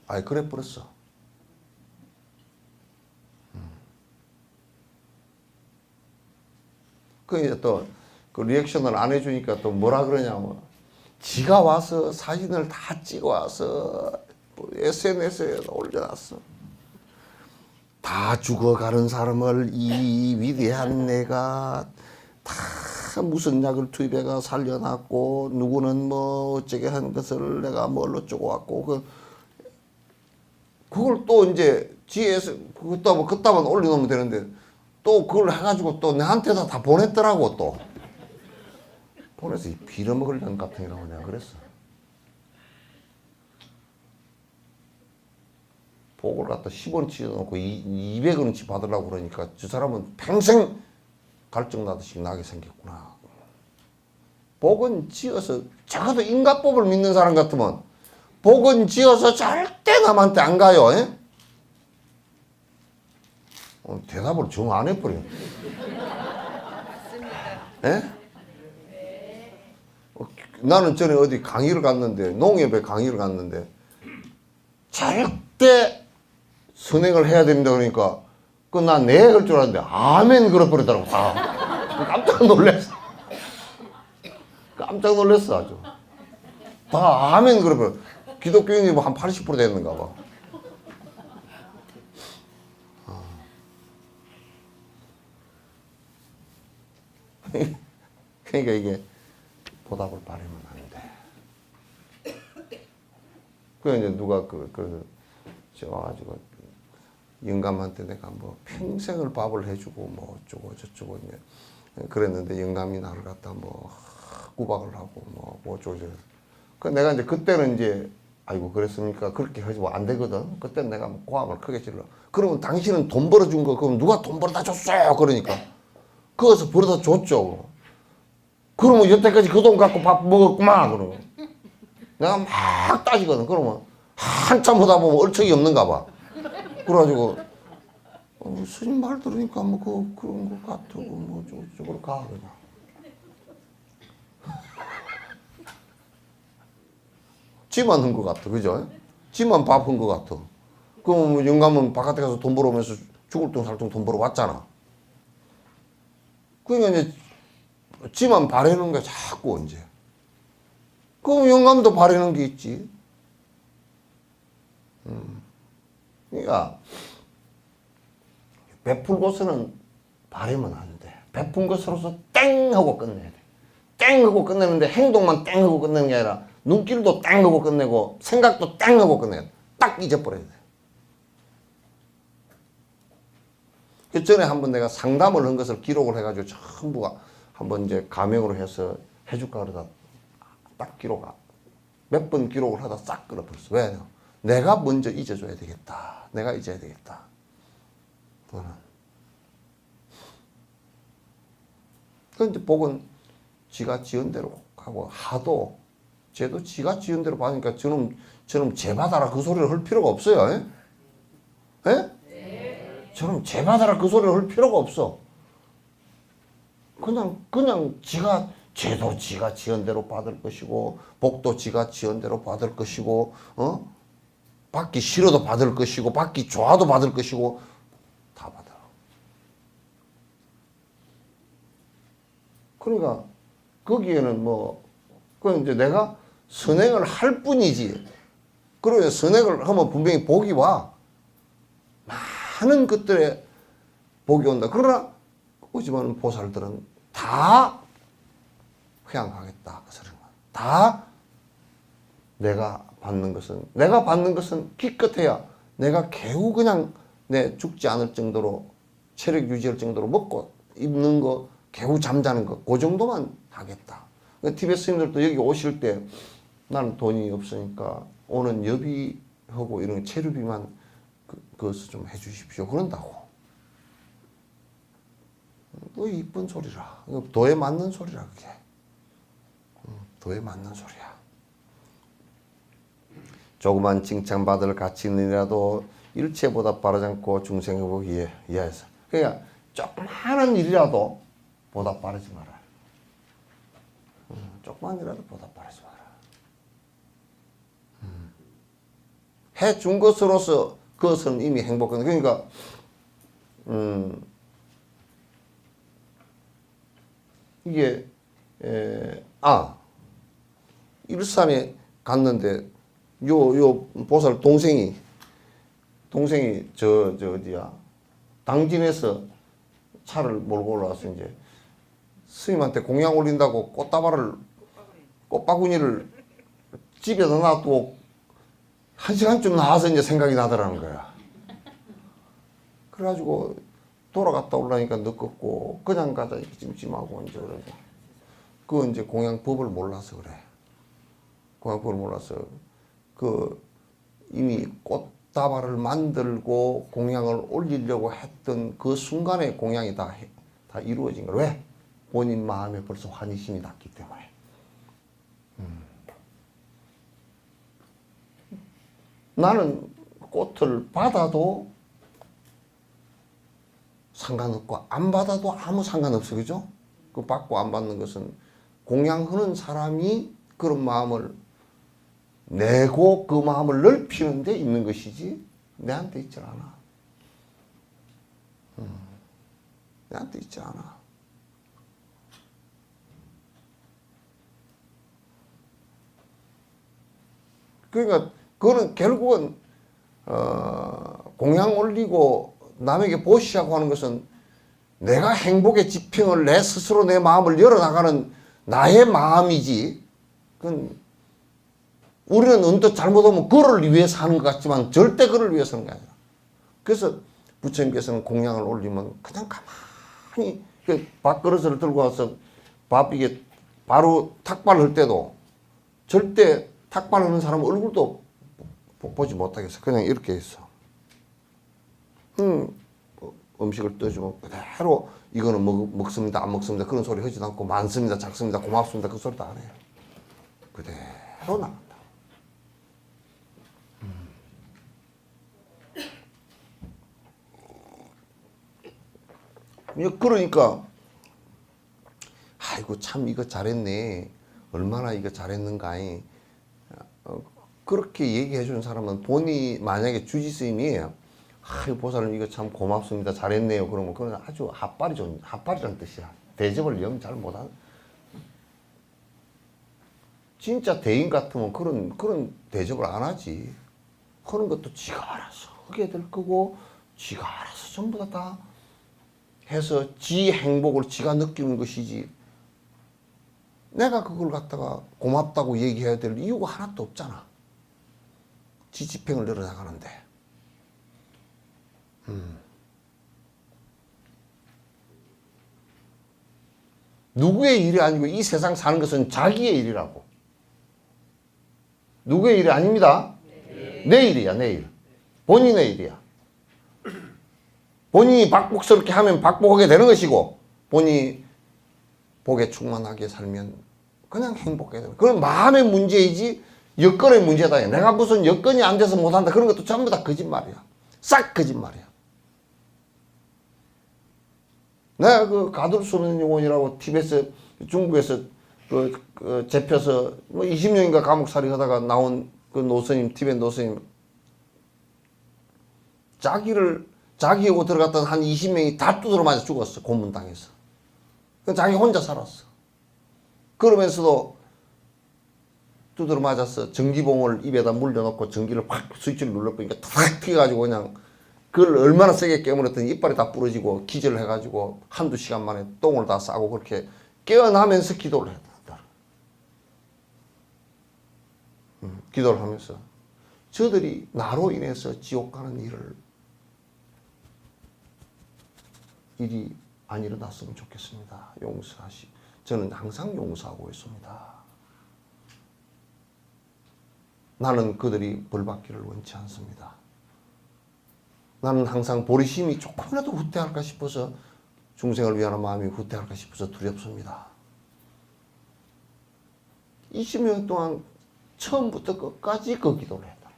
아이 그래 버렸어. 그 이제 또 그 리액션을 안 해주니까 또 뭐라 그러냐면 지가 와서 사진을 다 찍어 와서 SNS에 올려놨어. 다 죽어가는 사람을 이 위대한 내가 다 무슨 약을 투입해가 살려놨고 누구는 뭐 어쩌게 한 것을 내가 뭘로 쪼고 왔고 그걸 또 이제 GS 그따만 올려놓으면 되는데 또 그걸 해가지고 또 내한테다 다 보냈더라고 또. 보내서 빌어먹을 년 같은 이라고 내가 그랬어. 복을 갖다 10원치 넣고 200원치 받으려고 그러니까 저 사람은 평생 갈증 나듯이 나게 생겼구나. 복은 지어서 적어도 인과법을 믿는 사람 같으면 복은 지어서 절대 남한테 안 가요. 대답을 정 안 해버려. 예? 나는 전에 어디 강의를 갔는데 농협에 강의를 갔는데 절대 선행을 해야 됩니다 그러니까 난 내 할 줄 알았는데 아멘 그래버리더라고. 깜짝 놀랐어. 깜짝 놀랐어 아주. 다 아멘 그래버려. 기독교인이 뭐 한 80% 됐는가 봐. 그러니까 이게 보답을 바라면 안 돼. 그 이제 누가 저 와가지고 영감한테 내가 뭐 평생을 밥을 해주고 뭐 어쩌고 저쩌고 이제 그랬는데 영감이 나를 갖다 뭐 구박을 하고 뭐 어쩌고 저쩌고. 그 내가 이제 그때는 이제 아이고 그랬습니까? 그렇게 하지 뭐 안 되거든. 그때는 내가 뭐 고함을 크게 질러. 그러면 당신은 돈 벌어준 거 그럼 누가 돈 벌어다 줬어요? 그러니까 그것을 벌어다 줬죠. 그러면 여태까지 그 돈 갖고 밥 먹었구만 그러면 내가 막 따지거든. 그러면 한참 하다 보면 얼척이 없는가 봐. 그래가지고 스님 말 들으니까 뭐 그런 거 같고 뭐 저쪽으로 가 그냥. 지만 한 것 같아, 그죠? 지만 밥 한 것 같아. 그럼 뭐 영감은 바깥에 가서 돈 벌어오면서 죽을 돈 살돈 돈 벌어 왔잖아. 그러니까 이제 지만 바라는 게 자꾸 언제. 그럼 영감도 바라는 게 있지. 그러니까 베풀고서는 바라면 안 돼. 베푼 것으로서 땡 하고 끝내야 돼. 땡 하고 끝내는데 행동만 땡 하고 끝내는 게 아니라 눈길도 땡 하고 끝내고 생각도 땡 하고 끝내야 돼. 딱 잊어버려야 돼. 그 전에 한번 내가 상담을 한 것을 기록을 해가지고 전부가 한번 이제 가명으로 해서 해줄까 그러다 딱 몇 번 기록을 하다 싹 끊어버렸어. 왜? 내가 먼저 잊어줘야 되겠다. 내가 잊어야 되겠다. 그거는. 그런데 복은 지가 지은 대로 하고 하도 쟤도 지가 지은 대로 받으니까 저놈 쟤 받아라 그 소리를 할 필요가 없어요. 예? 예? 저놈 쟤 받아라 그 소리를 할 필요가 없어. 그냥 쟤도 지가 지은 대로 받을 것이고 복도 지가 지은 대로 받을 것이고 받기 싫어도 받을 것이고 받기 좋아도 받을 것이고 다 받아. 그러니까 거기에는 그 이제 내가 선행을 할 뿐이지. 그러면 선행을 하면 분명히 복이 와. 많은 것들에 복이 온다. 그러나 오지만 보살들은 다 회양하겠다. 다 내가 받는 것은 기껏해야 내가 겨우 그냥 내 죽지 않을 정도로 체력 유지할 정도로 먹고 입는 거 겨우 잠자는 거 그 정도만 하겠다. 티베트 스님들도 여기 오실 때 나는 돈이 없으니까 오는 여비하고 이런 체류비만 그것을 좀 해주십시오. 그런다고. 또 이쁜 소리라. 도에 맞는 소리라 그게. 도에 맞는 소리야. 조그만 칭찬받을 가치는이라도 일체보다 바라지 않고 중생의 복이 이하에서. 그러니까 조그마한 일이라도 보답 바라지 마라. 조그만 일이라도 보답 바라지 마라. 해준 것으로서 그것은 이미 행복한. 그러니까 이게 일산에 갔는데 요 보살 동생이 저 어디야 당진에서 차를 몰고 올라와서 이제 스님한테 공양 올린다고 꽃바구니를 집에다 놔두고 1시간쯤 나와서 이제 생각이 나더라는 거야. 그래가지고 돌아갔다 오려니까 늦었고 그냥 가자 이렇게 찜찜하고 이제 그러고 그 이제 공양법을 몰라서 그래. 공양법을 몰라서 이미 꽃다발을 만들고 공양을 올리려고 했던 그 순간에 공양이 다 이루어진 거야. 왜? 본인 마음에 벌써 환희심이 났기 때문에. 나는 꽃을 받아도 상관없고 안 받아도 아무 상관없어. 그죠? 그 받고 안 받는 것은 공양하는 사람이 그런 마음을 내고 그 마음을 넓히는 데 있는 것이지 내한테 있지 않아. 내한테 있지 않아. 그러니까 그거는 결국은 공양 올리고 남에게 보시하고 하는 것은 내가 행복의 지평을 내 스스로 내 마음을 열어나가는 나의 마음이지. 그건 우리는 언뜻 잘못하면 그를 위해서 하는 것 같지만 절대 그를 위해서 하는 게 아니라. 그래서 부처님께서는 공양을 올리면 그냥 가만히 밥그릇을 들고 와서 밥 이게 바로 탁발을 할 때도 절대 탁발하는 사람 얼굴도 보지 못하겠어. 그냥 이렇게 했어. 음식을 떠주면 그대로 이거는 먹습니다, 안 먹습니다. 그런 소리 하지도 않고 많습니다, 작습니다, 고맙습니다. 그 소리도 안 해요. 그대로 나간다. 그러니까 아이고 참 이거 잘했네. 얼마나 이거 잘했는가. 그렇게 얘기해 주는 사람은 본인이 만약에 주지스님이에요. 아유 보살님 이거 참 고맙습니다. 잘했네요. 그러면 그건 아주 핫발이라는 뜻이야. 대접을 영 잘 못하는. 진짜 대인 같으면 그런 대접을 안 하지. 그런 것도 지가 알아서 하게 될 거고 지가 알아서 전부 다 해서 지 행복을 지가 느끼는 것이지. 내가 그걸 갖다가 고맙다고 얘기해야 될 이유가 하나도 없잖아. 지 집행을 늘어나가는데. 누구의 일이 아니고 이 세상 사는 것은 자기의 일이라고. 누구의 일이 아닙니다. 내 일이야, 내 일. 본인의 일이야. 본인이 박복스럽게 하면 박복하게 되는 것이고 본인이 복에 충만하게 살면 그냥 행복하게 되는. 그건 마음의 문제이지 여건의 문제다. 내가 무슨 여건이 안 돼서 못한다. 그런 것도 전부 다 거짓말이야. 싹 거짓말이야. 내가 그 가둘 수 없는 영혼이라고 티베트 중국에서 잡혀서 뭐 20년인가 감옥살이 하다가 나온 그 노스님, 티베트 노스님 자기하고 들어갔던 한 20명이 다 두드러 맞아 죽었어. 고문당해서. 자기 혼자 살았어. 그러면서도 두드러 맞아서 전기봉을 입에다 물려놓고 전기를 확 스위치를 눌러보니까 탁 튀어가지고 그냥 그걸 얼마나 세게 깨물었더니 이빨이 다 부러지고 기절을 해가지고 한두 시간 만에 똥을 다 싸고 그렇게 깨어나면서 기도를 했다. 기도를 하면서 저들이 나로 인해서 지옥 가는 일이 안 일어났으면 좋겠습니다. 용서하시. 저는 항상 용서하고 있습니다. 나는 그들이 벌받기를 원치 않습니다. 나는 항상 보리심이 조금이라도 후퇴할까 싶어서 중생을 위하는 마음이 후퇴할까 싶어서 두렵습니다. 20년 동안 처음부터 끝까지 그 기도를 했다.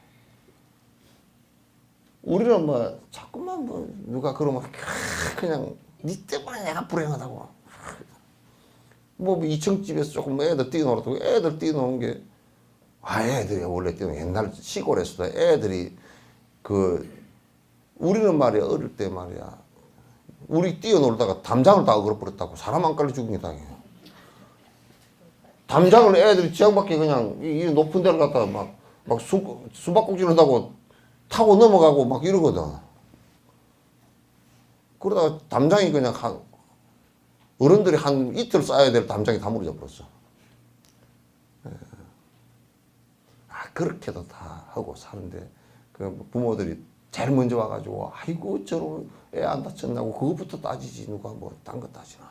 우리는 뭐 자꾸만 뭐 누가 그러면 그냥 니 때문에 내가 불행하다고. 뭐 2층 집에서 조금 애들 뛰어놀았다고. 애들 뛰어노는 게 애들이 원래 뛰어노는 옛날 시골에서도 애들이 우리는 말이야 어릴 때 말이야 우리 뛰어놀다가 담장을 다 어그러버렸다고. 사람 안 깔려 죽은 게 당해요. 담장을 애들이 지향밖에 그냥 이 높은 데를 갔다가 막 수박꼭질 한다고 타고 넘어가고 막 이러거든. 그러다가 담장이 그냥 어른들이 한 이틀 쌓아야 될 담장이 다 무너져 버렸어. 그렇게도 다 하고 사는데 그 부모들이 제일 먼저 와가지고 아이고 저런 애 안 다쳤나고 그것부터 따지지 누가 뭐 딴 거 따지나.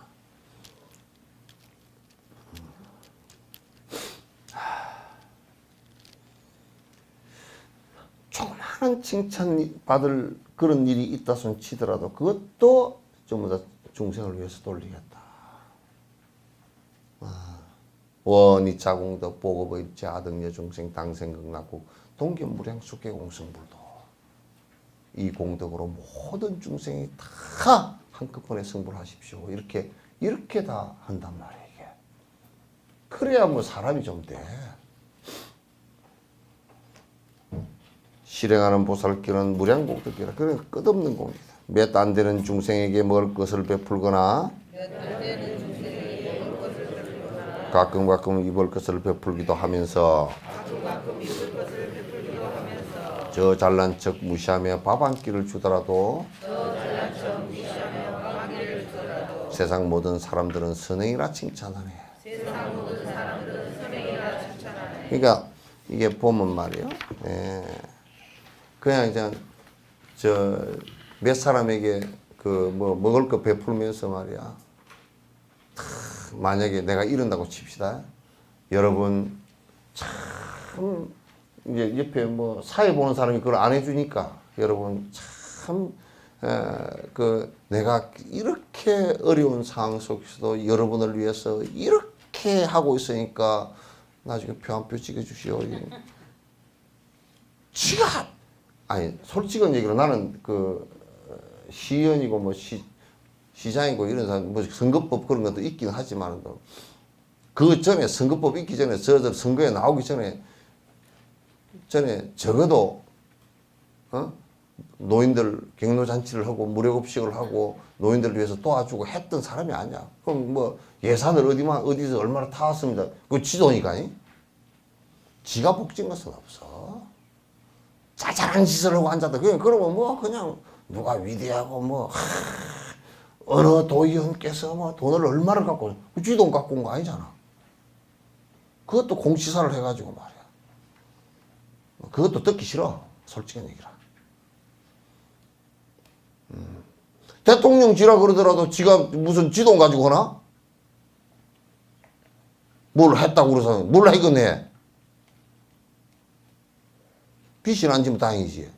조그마한 칭찬 받을 그런 일이 있다 손 치더라도 그것도 전부 다 중생을 위해서 돌리겠다. 원이 자공덕 보고의 자등여 중생 당생극락국 동견무량 숙계공성불도 이 공덕으로 모든 중생이 다 한꺼번에 승부를 하십시오. 이렇게 다 한단 말이에요. 이게. 그래야 뭐 사람이 좀 돼. 실행하는 보살길은 무량복덕이라. 그래 끝없는 공이다. 몇 안 되는 중생에게 먹을 것을 베풀거나 가끔 입을 것을 베풀기도 하면서 저 잘난 척 무시하며 밥 한 끼를 주더라도 세상 모든 사람들은 선행이라 칭찬하네. 그러니까 이게 보면 말이요. 예. 그냥 이제 저 몇 사람에게 그 뭐 먹을 거 베풀면서 말이야. 만약에 내가 이런다고 칩시다. 여러분 참 이제 옆에 뭐 사회 보는 사람이 그걸 안 해주니까 여러분 참 그 내가 이렇게 어려운 상황 속에서도 여러분을 위해서 이렇게 하고 있으니까 나중에 표 한 표 찍어주시오. 지가 아니 솔직한 얘기로 나는 그 시의원이고 뭐 시장이고 이런 사람 뭐 선거법 그런 것도 있긴 하지만 그 전에 선거법 있기 전에 저 선거에 나오기 전에 적어도 노인들 경로잔치를 하고 무료급식을 하고 노인들을 위해서 도와주고 했던 사람이 아니야. 그럼 뭐 예산을 어디서 얼마나 타왔습니다. 그 지도니까 지가 복진 것은 없어. 자잘한 짓을 하고 앉았다. 그러면 뭐 그냥 누가 위대하고 뭐 어느 도의원께서 뭐 돈을 얼마를 갖고 쥐돈 갖고 온 거 아니잖아. 그것도 공시사를 해가지고 말이야. 그것도 듣기 싫어. 솔직한 얘기라. 대통령지라 그러더라도 지가 무슨 지돈 가지고 하나? 뭘 했다고 그래서 뭘 해겠네. 빚이 안 지면 다행이지.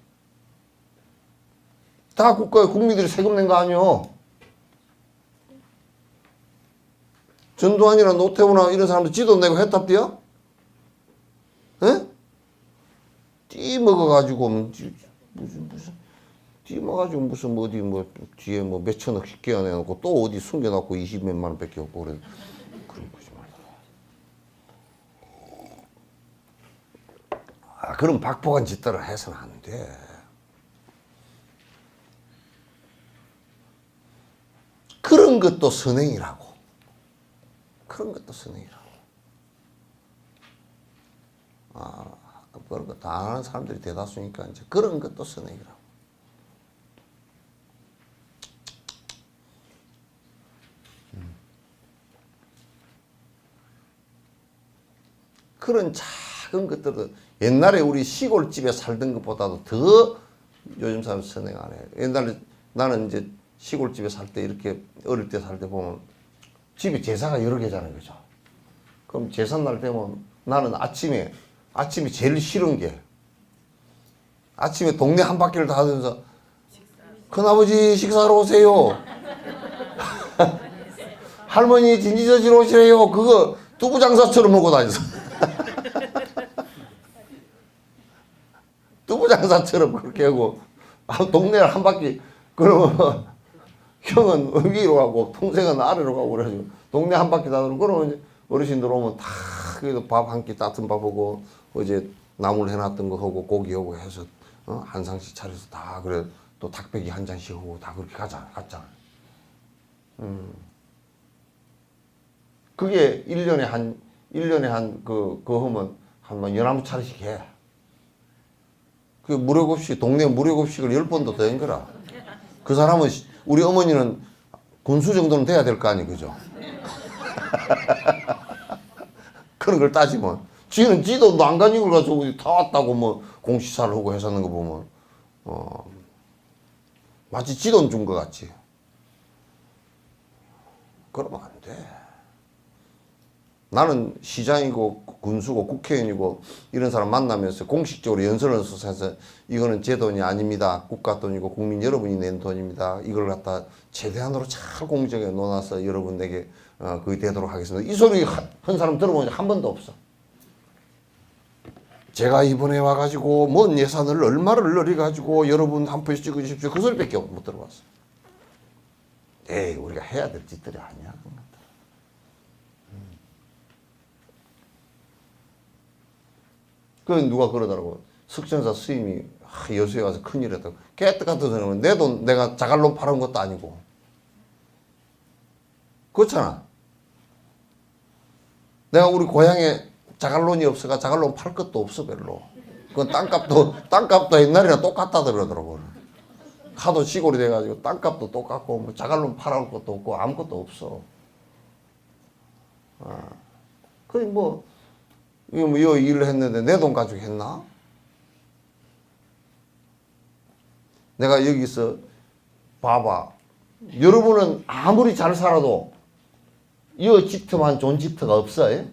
다 국가에 국민들이 세금 낸 거 아니요. 전두환이나 노태우나 이런 사람들 지도 내고 했답디요? 에? 띠 먹어가지고 무슨 띠 먹어가지고 무슨 뭐 어디 뭐 뒤에 뭐 몇천억씩 끼워내놓고 또 어디 숨겨놓고 20몇만 원밖에 없고 그래. 그런 거지 말이야. 그럼 박복한 짓들을 해서는 안 돼. 그런 것도 선행이라고. 그런 것도 선행이라고. 그런 거 다 아는 사람들이 대다수니까 이제 그런 것도 선행이라고. 그런 작은 것들도 옛날에 우리 시골집에 살던 것보다도 더 요즘 사람 선행 안 해. 옛날에 나는 이제 시골집에 살 때 이렇게 어릴 때 살 때 보면 집에 제사가 여러 개잖아요. 그죠? 그럼 제삿날 되면 나는 아침에 제일 싫은 게 아침에 동네 한 바퀴를 다 돌면서 큰아버지 식사하러 오세요. 할머니 진지 저지러 오시래요. 그거 두부 장사처럼 먹고 다녔어. 두부 장사처럼 그렇게 하고 동네를 한 바퀴 그러면 형은 위로 가고 동생은 아래로 가고 그래가지고 동네 한 바퀴 다 돌고 그러면 어르신들 오면 다 그래도 밥 한 끼 따뜻한 밥하고 어제 나물 해놨던 거 하고 고기하고 해서 한 상씩 차려서 다 그래 또 닭배기 한 잔씩 하고 다 그렇게 갔잖아. 그게 1년에 한 그거 하면 한 11차례씩 해. 그 무료급식, 동네 무료급식을 10번도 더 한 거라. 그 사람은, 우리 어머니는 군수 정도는 돼야 될 거 아니에요, 그죠? 그런 걸 따지면. 지는 지도 안 가지고 가지고 다 왔다고 뭐 공시사를 하고 해서는 거 보면, 마치 지돈 준 것 같지. 그러면 안 돼. 나는 시장이고 군수고 국회의원이고 이런 사람 만나면서 공식적으로 연설을 써서 이거는 제 돈이 아닙니다. 국가 돈이고 국민 여러분이 낸 돈입니다. 이걸 갖다 최대한으로 잘 공정에 놓아서 여러분에게 그게 되도록 하겠습니다. 이 소리 한 사람 들어본 적 한 번도 없어. 제가 이번에 와가지고 뭔 예산을 얼마를 늘려가지고 여러분 한 표씩 찍어주십시오. 그 소리밖에 못 들어봤어. 에이, 우리가 해야 될 짓들이 아니야. 그 누가 그러더라고. 석전사 스님이 여수에 가서 큰일 했다고. 깨끗 같은 사람은 내 돈 내가 자갈로 팔은 것도 아니고. 그렇잖아. 내가 우리 고향에 자갈론이 없어가 자갈론 팔 것도 없어 별로. 그 땅값도 옛날이랑 똑같다 그러더라고. 하도 시골이 돼가지고 땅값도 똑같고 뭐 자갈론 팔아올 것도 없고 아무것도 없어. 뭐, 이거 뭐, 이 일을 했는데 내 돈 가지고 했나? 내가 여기서 봐봐. 여러분은 아무리 잘 살아도 이 집터만 좋은 집터가 없어요?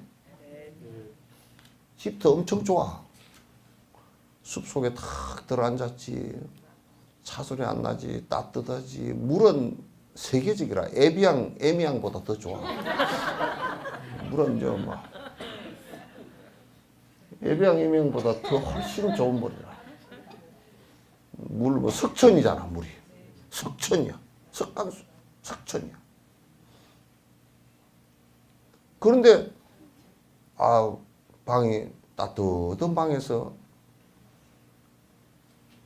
집터 엄청 좋아. 숲속에 탁 들어앉았지. 차 소리 안 나지. 따뜻하지. 물은 세계적이라. 에미앙보다 더 좋아. 물은 뭐 에미앙보다 더 훨씬 좋은 물이라. 물 뭐 석천이잖아, 물이. 석천이야. 석간수. 석천이야. 그런데 방이 따뜻한 방에서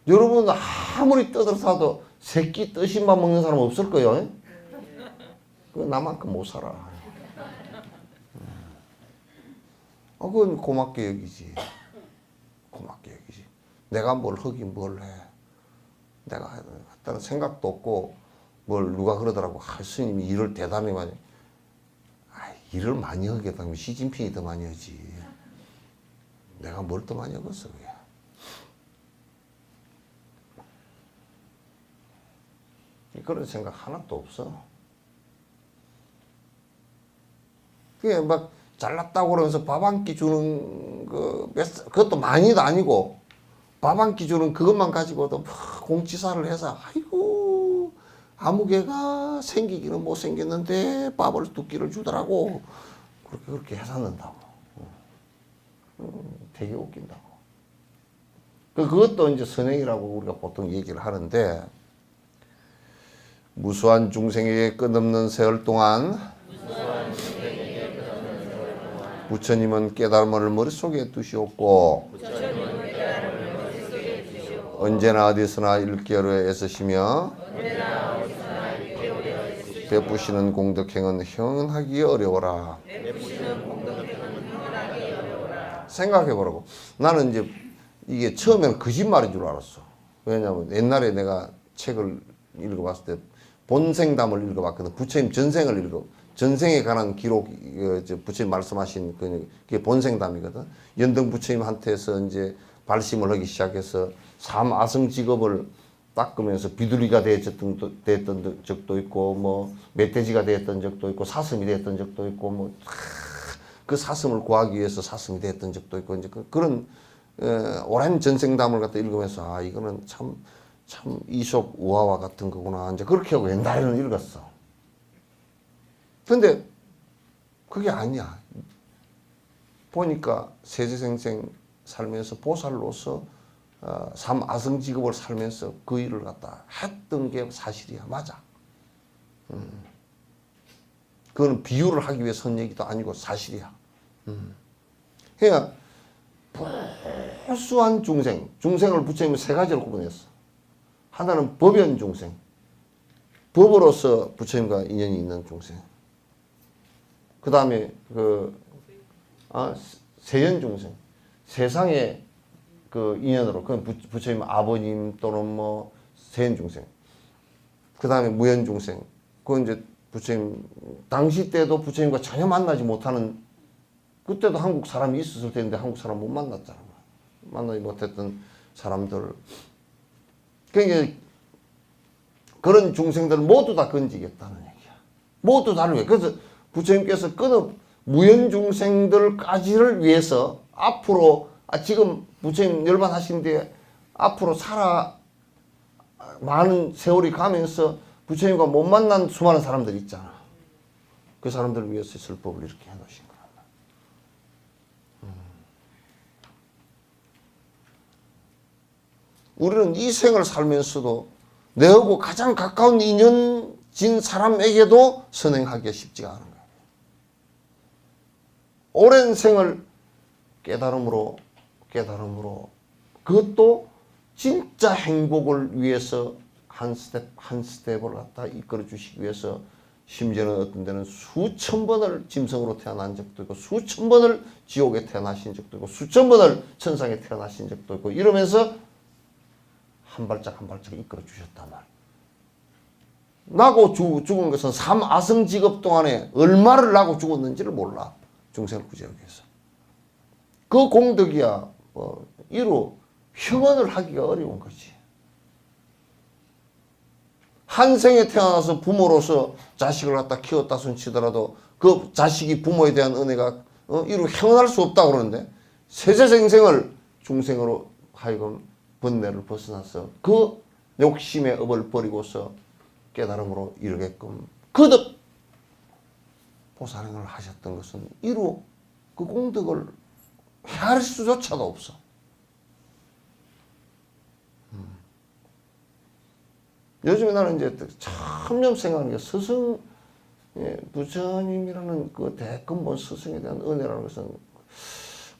여러분 아무리 떠들어도 새끼 뜨신밥 먹는 사람 없을 거예요. 그 나만큼 못 살아. 그건 고맙게 여기지. 고맙게 여기지. 내가 뭘 하긴 뭘 해. 내가 했다는 생각도 없고 뭘 누가 그러더라고. 스님이 일을 대단히 많이. 일을 많이 하겠다면 시진핑이 더 많이 하지. 내가 뭘 더 많이 하겠어. 그게. 그런 생각 하나도 없어. 그게 막 잘났다고 그러면서 밥 한 끼 주는 그것도 많이도 아니고 밥 한 끼 주는 그것만 가지고도 막 공치사를 해서 아이고 아무개가 생기기는 못 생겼는데 밥을 두 끼를 주더라고. 그렇게 해산는다고. 되게 웃긴다고. 그것도 이제 선행이라고 우리가 보통 얘기를 하는데 무수한 중생에게 끝없는 세월 동안 부처님은 깨달음을 머릿속에 두시옵고 언제나 어디서나 일깨우려 애쓰시며 베푸시는 공덕행은 형언하기 어려워라. 생각해보라고. 나는 이제 이게 처음에는 거짓말인 줄 알았어. 왜냐하면 옛날에 내가 책을 읽어봤을 때 본생담을 읽어봤거든. 부처님 전생에 관한 기록, 부처님 말씀하신 그게 본생담이거든. 연등 부처님한테서 이제 발심을 하기 시작해서 삼아승직업을 닦으면서 비둘기가 됐던 적도 있고, 뭐 멧돼지가 됐던 적도 있고, 사슴이 됐던 적도 있고, 뭐 그 사슴을 구하기 위해서 사슴이 됐던 적도 있고, 이제 그런 오랜 전생담을 갖다 읽으면서 이거는 참 이솝 우화와 같은 거구나. 이제 그렇게 하고 옛날에는 읽었어. 근데 그게 아니야. 보니까 세세생생 살면서 보살로서 삼아승직업을 살면서 그 일을 갖다 했던 게 사실이야. 맞아. 그건 비유를 하기 위해서 한 얘기도 아니고 사실이야. 그러니까 보수한 중생을 부처님은 세 가지로 구분했어. 하나는 법연 중생, 법으로서 부처님과 인연이 있는 중생. 그 다음에 세연 중생, 세상의 그 인연으로, 그건 부처님 아버님 또는 뭐 세연 중생. 그 다음에 무연 중생, 그건 이제 부처님 당시 때도 부처님과 전혀 만나지 못하는, 그때도 한국 사람이 있었을 텐데 한국 사람 못 만났잖아. 만나지 못했던 사람들. 그러니까 그런 중생들 모두 다 건지겠다는 얘기야. 모두 다를 위해. 그래서 부처님께서 무연 중생들까지를 위해서 앞으로 지금 부처님 열반하신데 앞으로 많은 세월이 가면서 부처님과 못 만난 수많은 사람들이 있잖아. 그 사람들을 위해서 설법을 이렇게 해놓으신 거야. 우리는 이 생을 살면서도 내하고 가장 가까운 인연진 사람에게도 선행하기가 쉽지가 않은 거예요. 오랜 생을 깨달음으로 그것도 진짜 행복을 위해서 한 스텝을 갖다 이끌어 주시기 위해서 심지어는 어떤 데는 수천 번을 짐승으로 태어난 적도 있고 수천 번을 지옥에 태어나신 적도 있고 수천 번을 천상에 태어나신 적도 있고 이러면서 한 발짝 한 발짝 이끌어 주셨단 말이에요. 나고 죽은 것은 삼아승직업 동안에 얼마를 나고 죽었는지를 몰라. 중생을 구제하기 위해서. 그 공덕이야 이루 형언을 하기가 어려운 거지. 한 생에 태어나서 부모로서 자식을 갖다 키웠다 손 치더라도 그 자식이 부모에 대한 은혜가 이루 형언할 수 없다고 그러는데 세세생생을 중생으로 하여금 번뇌를 벗어나서 그 욕심의 업을 버리고서 깨달음으로 이르게끔 거듭 보살행을 하셨던 것은 이루 그 공덕을 헤아릴 수조차도 없어. 요즘에 나는 이제 점점 생각하는 게 스승, 부처님이라는 그 대근본 스승에 대한 은혜라는 것은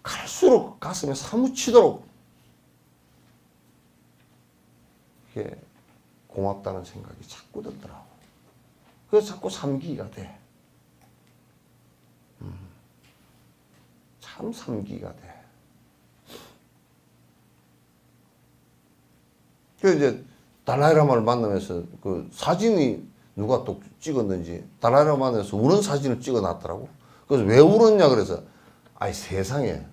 갈수록 가슴에 사무치도록 이게 고맙다는 생각이 자꾸 들더라고. 그래서 자꾸 삼기가 돼. 참 삼기가 돼. 그래서 이제 달라이라마를 만나면서 그 사진이 누가 또 찍었는지 달라이라마 만나서 우는 사진을 찍어 놨더라고. 그래서 왜 울었냐 그래서 아니 세상에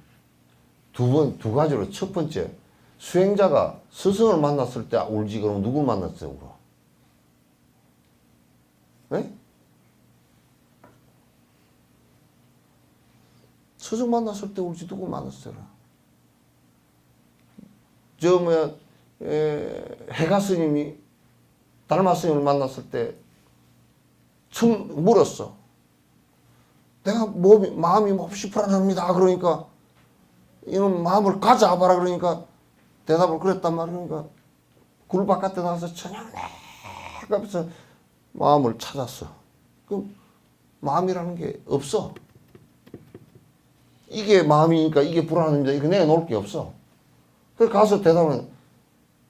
두 가지로 첫 번째 수행자가 스승을 만났을 때 울지 그러면 누굴 만났을 때 울어? 네? 스승 만났을 때 울지 누구 만났을 때 저 뭐야 해가 스님이 달마 스님을 만났을 때 처음 물었어. 내가 마음이 몹시 불안합니다. 그러니까 이놈 마음을 가져와봐라. 그러니까 대답을 그랬단 말이야. 그러니까 굴 바깥에 나가서 저녁 하면서 마음을 찾았어. 그 마음이라는 게 없어. 이게 마음이니까 이게 불안합니다. 이거 내놓을 게 없어. 그래서 가서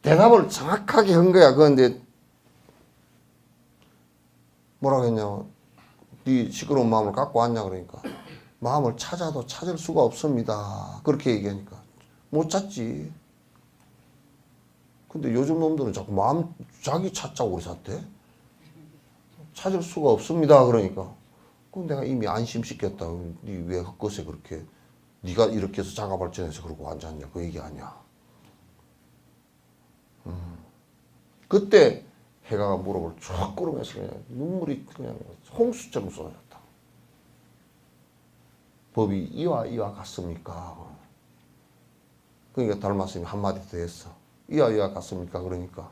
대답을 정확하게 한 거야. 그런데 뭐라고 했냐면 네 시끄러운 마음을 갖고 왔냐 그러니까 마음을 찾아도 찾을 수가 없습니다. 그렇게 얘기하니까 못 찾지. 근데 요즘 놈들은 자꾸 마음 자기 찾자고 그래 샀대. 찾을 수가 없습니다. 그러니까 그럼 내가 이미 안심시켰다. 네 왜 헛것에 그렇게 네가 이렇게 해서 자가 발전해서 그러고 앉았냐 그 얘기 아니야. 그때 해가가 무릎을 쫙 꿇으면서 그냥 눈물이 그냥 홍수처럼 쏟아졌다. 법이 이와 같습니까? 그러니까 달마스님이 한마디 더 했어. 이와 같습니까? 그러니까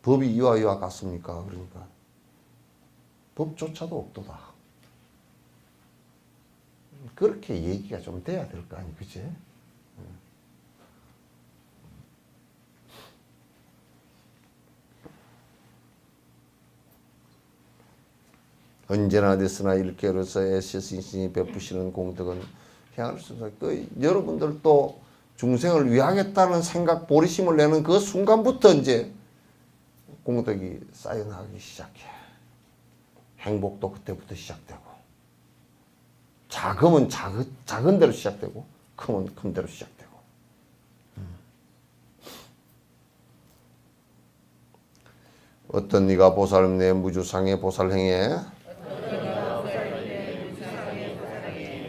법이 이와 같습니까? 그러니까 법조차도 없도다. 그렇게 얘기가 좀 돼야 될 거 아니, 그치? 언제나 어디서나 일깨로서 애써서 인신이 베푸시는 공덕은 향할 수 없어. 여러분들도 중생을 위하겠다는 생각, 보리심을 내는 그 순간부터 이제 공덕이 쌓여나가기 시작해. 행복도 그때부터 시작되고, 자금은 작은 대로 시작되고, 크면 큰 대로 시작되고. 어떤 네가 보살님 내 무주상의 보살행에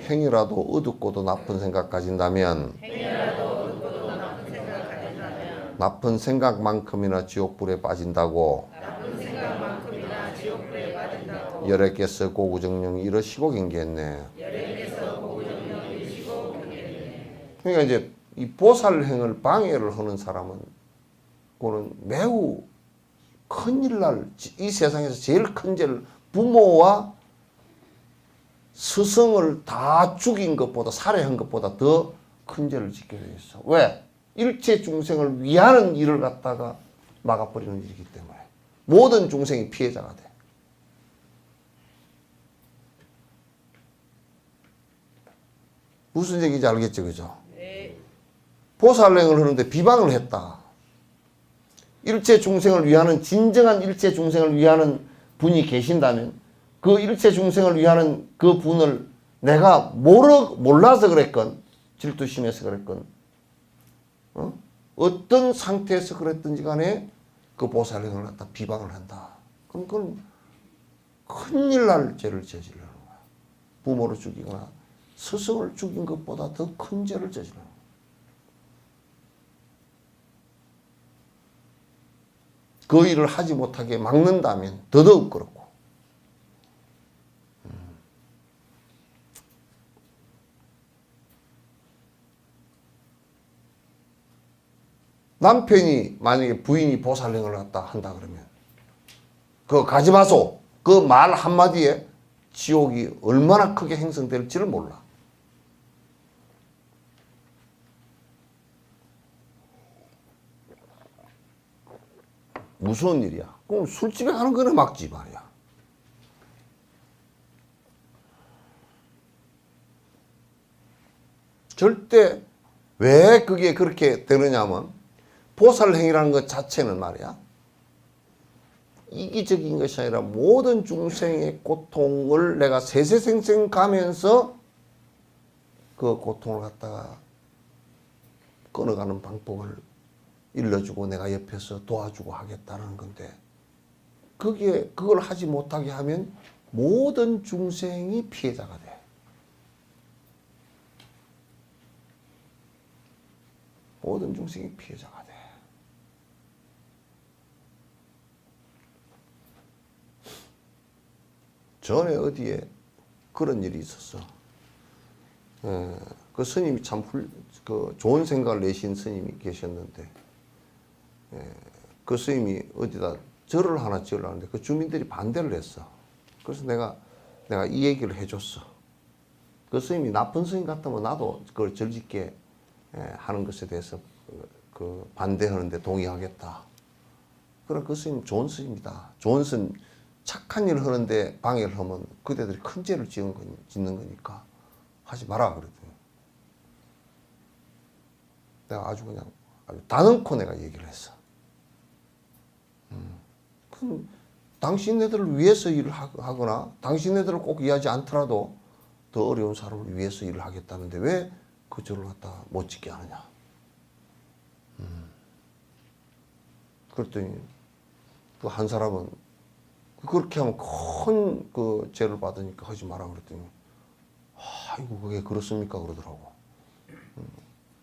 행이라도 어둡고도 나쁜 생각 가진다면 나쁜 생각만큼이나 지옥불에 빠진다고 열애께서 고구정령 이러시고 경계했네. 그러니까 이제 이 보살행을 방해를 하는 사람은 그거는 매우 큰일 날, 이 세상에서 제일 큰 죄를 부모와 스승을 다 죽인 것보다, 살해한 것보다 더 큰 죄를 짓게 되어 있어. 왜? 일체 중생을 위하는 일을 갖다가 막아버리는 일이기 때문에 모든 중생이 피해자가 돼. 무슨 얘기인지 알겠죠, 그죠? 네. 보살행을 하는데 비방을 했다. 일체 중생을 위하는, 진정한 일체 중생을 위하는 분이 계신다면 그 일체 중생을 위하는 그 분을 내가 몰라서 그랬건 질투심에서 그랬건 어떤 상태에서 그랬든지 간에 그 보살행을 갖다 비방을 한다. 그럼 그건 큰일 날 죄를 저지르는 거야. 부모를 죽이거나 스승을 죽인 것보다 더 큰 죄를 저지르는 거예요. 그 일을 하지 못하게 막는다면 더더욱 그렇고. 남편이 만약에 부인이 보살행을 갖다 한다 그러면 그거 가지 마소. 그 말 한마디에 지옥이 얼마나 크게 형성될지를 몰라. 무서운 일이야. 그럼 술집에 가는 거나 막지 말이야. 절대 왜 그게 그렇게 되느냐면 보살행위라는 것 자체는 말이야. 이기적인 것이 아니라 모든 중생의 고통을 내가 세세생생 가면서 그 고통을 갖다가 끊어가는 방법을 일러주고 내가 옆에서 도와주고 하겠다는 건데 그걸 하지 못하게 하면 모든 중생이 피해자가 돼. 모든 중생이 피해자가 돼. 전에 어디에 그런 일이 있었어. 그 스님이 참 좋은 생각을 내신 스님이 계셨는데 그 스님이 어디다 절을 하나 지으려는데 그 주민들이 반대를 했어. 그래서 내가 이 얘기를 해줬어. 그 스님이 나쁜 스님 같으면 나도 그걸 절 짓게 하는 것에 대해서 그 반대하는데 동의하겠다. 그래 그 스님 좋은 스님이다. 좋은 스님 착한 일을 하는데 방해를 하면 그대들이 큰 죄를 짓는 거니까 하지 마라 그랬더니 내가 아주 다놓고 내가 얘기를 했어. 그럼 당신네들을 위해서 일을 하거나 당신네들을 꼭 이해하지 않더라도 더 어려운 사람을 위해서 일을 하겠다는데 왜 그 절을 갖다 못 짓게 하느냐. 그랬더니 그 한 사람은 그렇게 하면 큰 그 죄를 받으니까 하지 마라 그랬더니 아이고 그게 그렇습니까 그러더라고.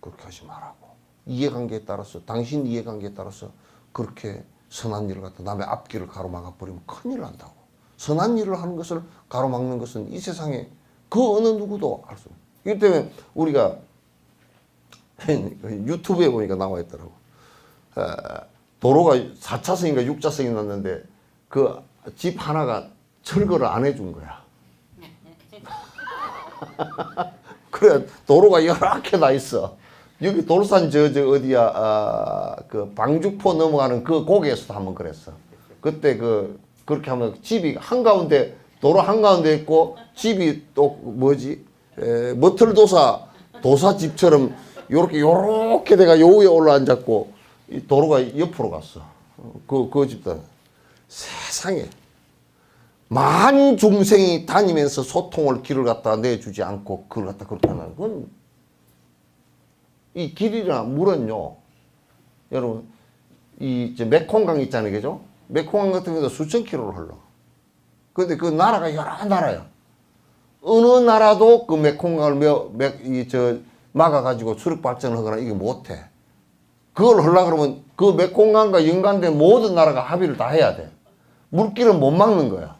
그렇게 하지 말라고. 이해관계에 따라서 당신 이해관계에 따라서 그렇게 선한 일을 갖다 남의 앞길을 가로막아 버리면 큰일 난다고. 선한 일을 하는 것을 가로막는 것은 이 세상에 그 어느 누구도 할 수 없어요. 이기 때문에 우리가 유튜브에 보니까 나와 있더라고. 도로가 4차선인가 6차선이 났는데 그 집 하나가 철거를 안 해준 거야. 그래 도로가 여러 개 나 있어. 여기 돌산 저 어디야 그 방죽포 넘어가는 그 고개에서도 한번 그랬어. 그때 그렇게 하면 집이 한가운데 도로 한가운데 있고 집이 또 뭐지 머틀도사 도사집처럼 요렇게 내가 요 위에 올라앉았고 이 도로가 옆으로 갔어. 그 집도 세상에 만 중생이 다니면서 소통을 길을 갖다 내주지 않고 그걸 갖다 그렇게 하는 건 이 길이나 물은요, 여러분, 메콩강 있잖아요, 그죠? 메콩강 같은 경우도 수천 킬로를 흘러. 근데 그 나라가 여러 나라야. 어느 나라도 그 메콩강을 막아가지고 수력 발전을 하거나 이게 못해. 그걸 하려고 그러면 그 메콩강과 연관된 모든 나라가 합의를 다 해야 돼. 물길은 못 막는 거야.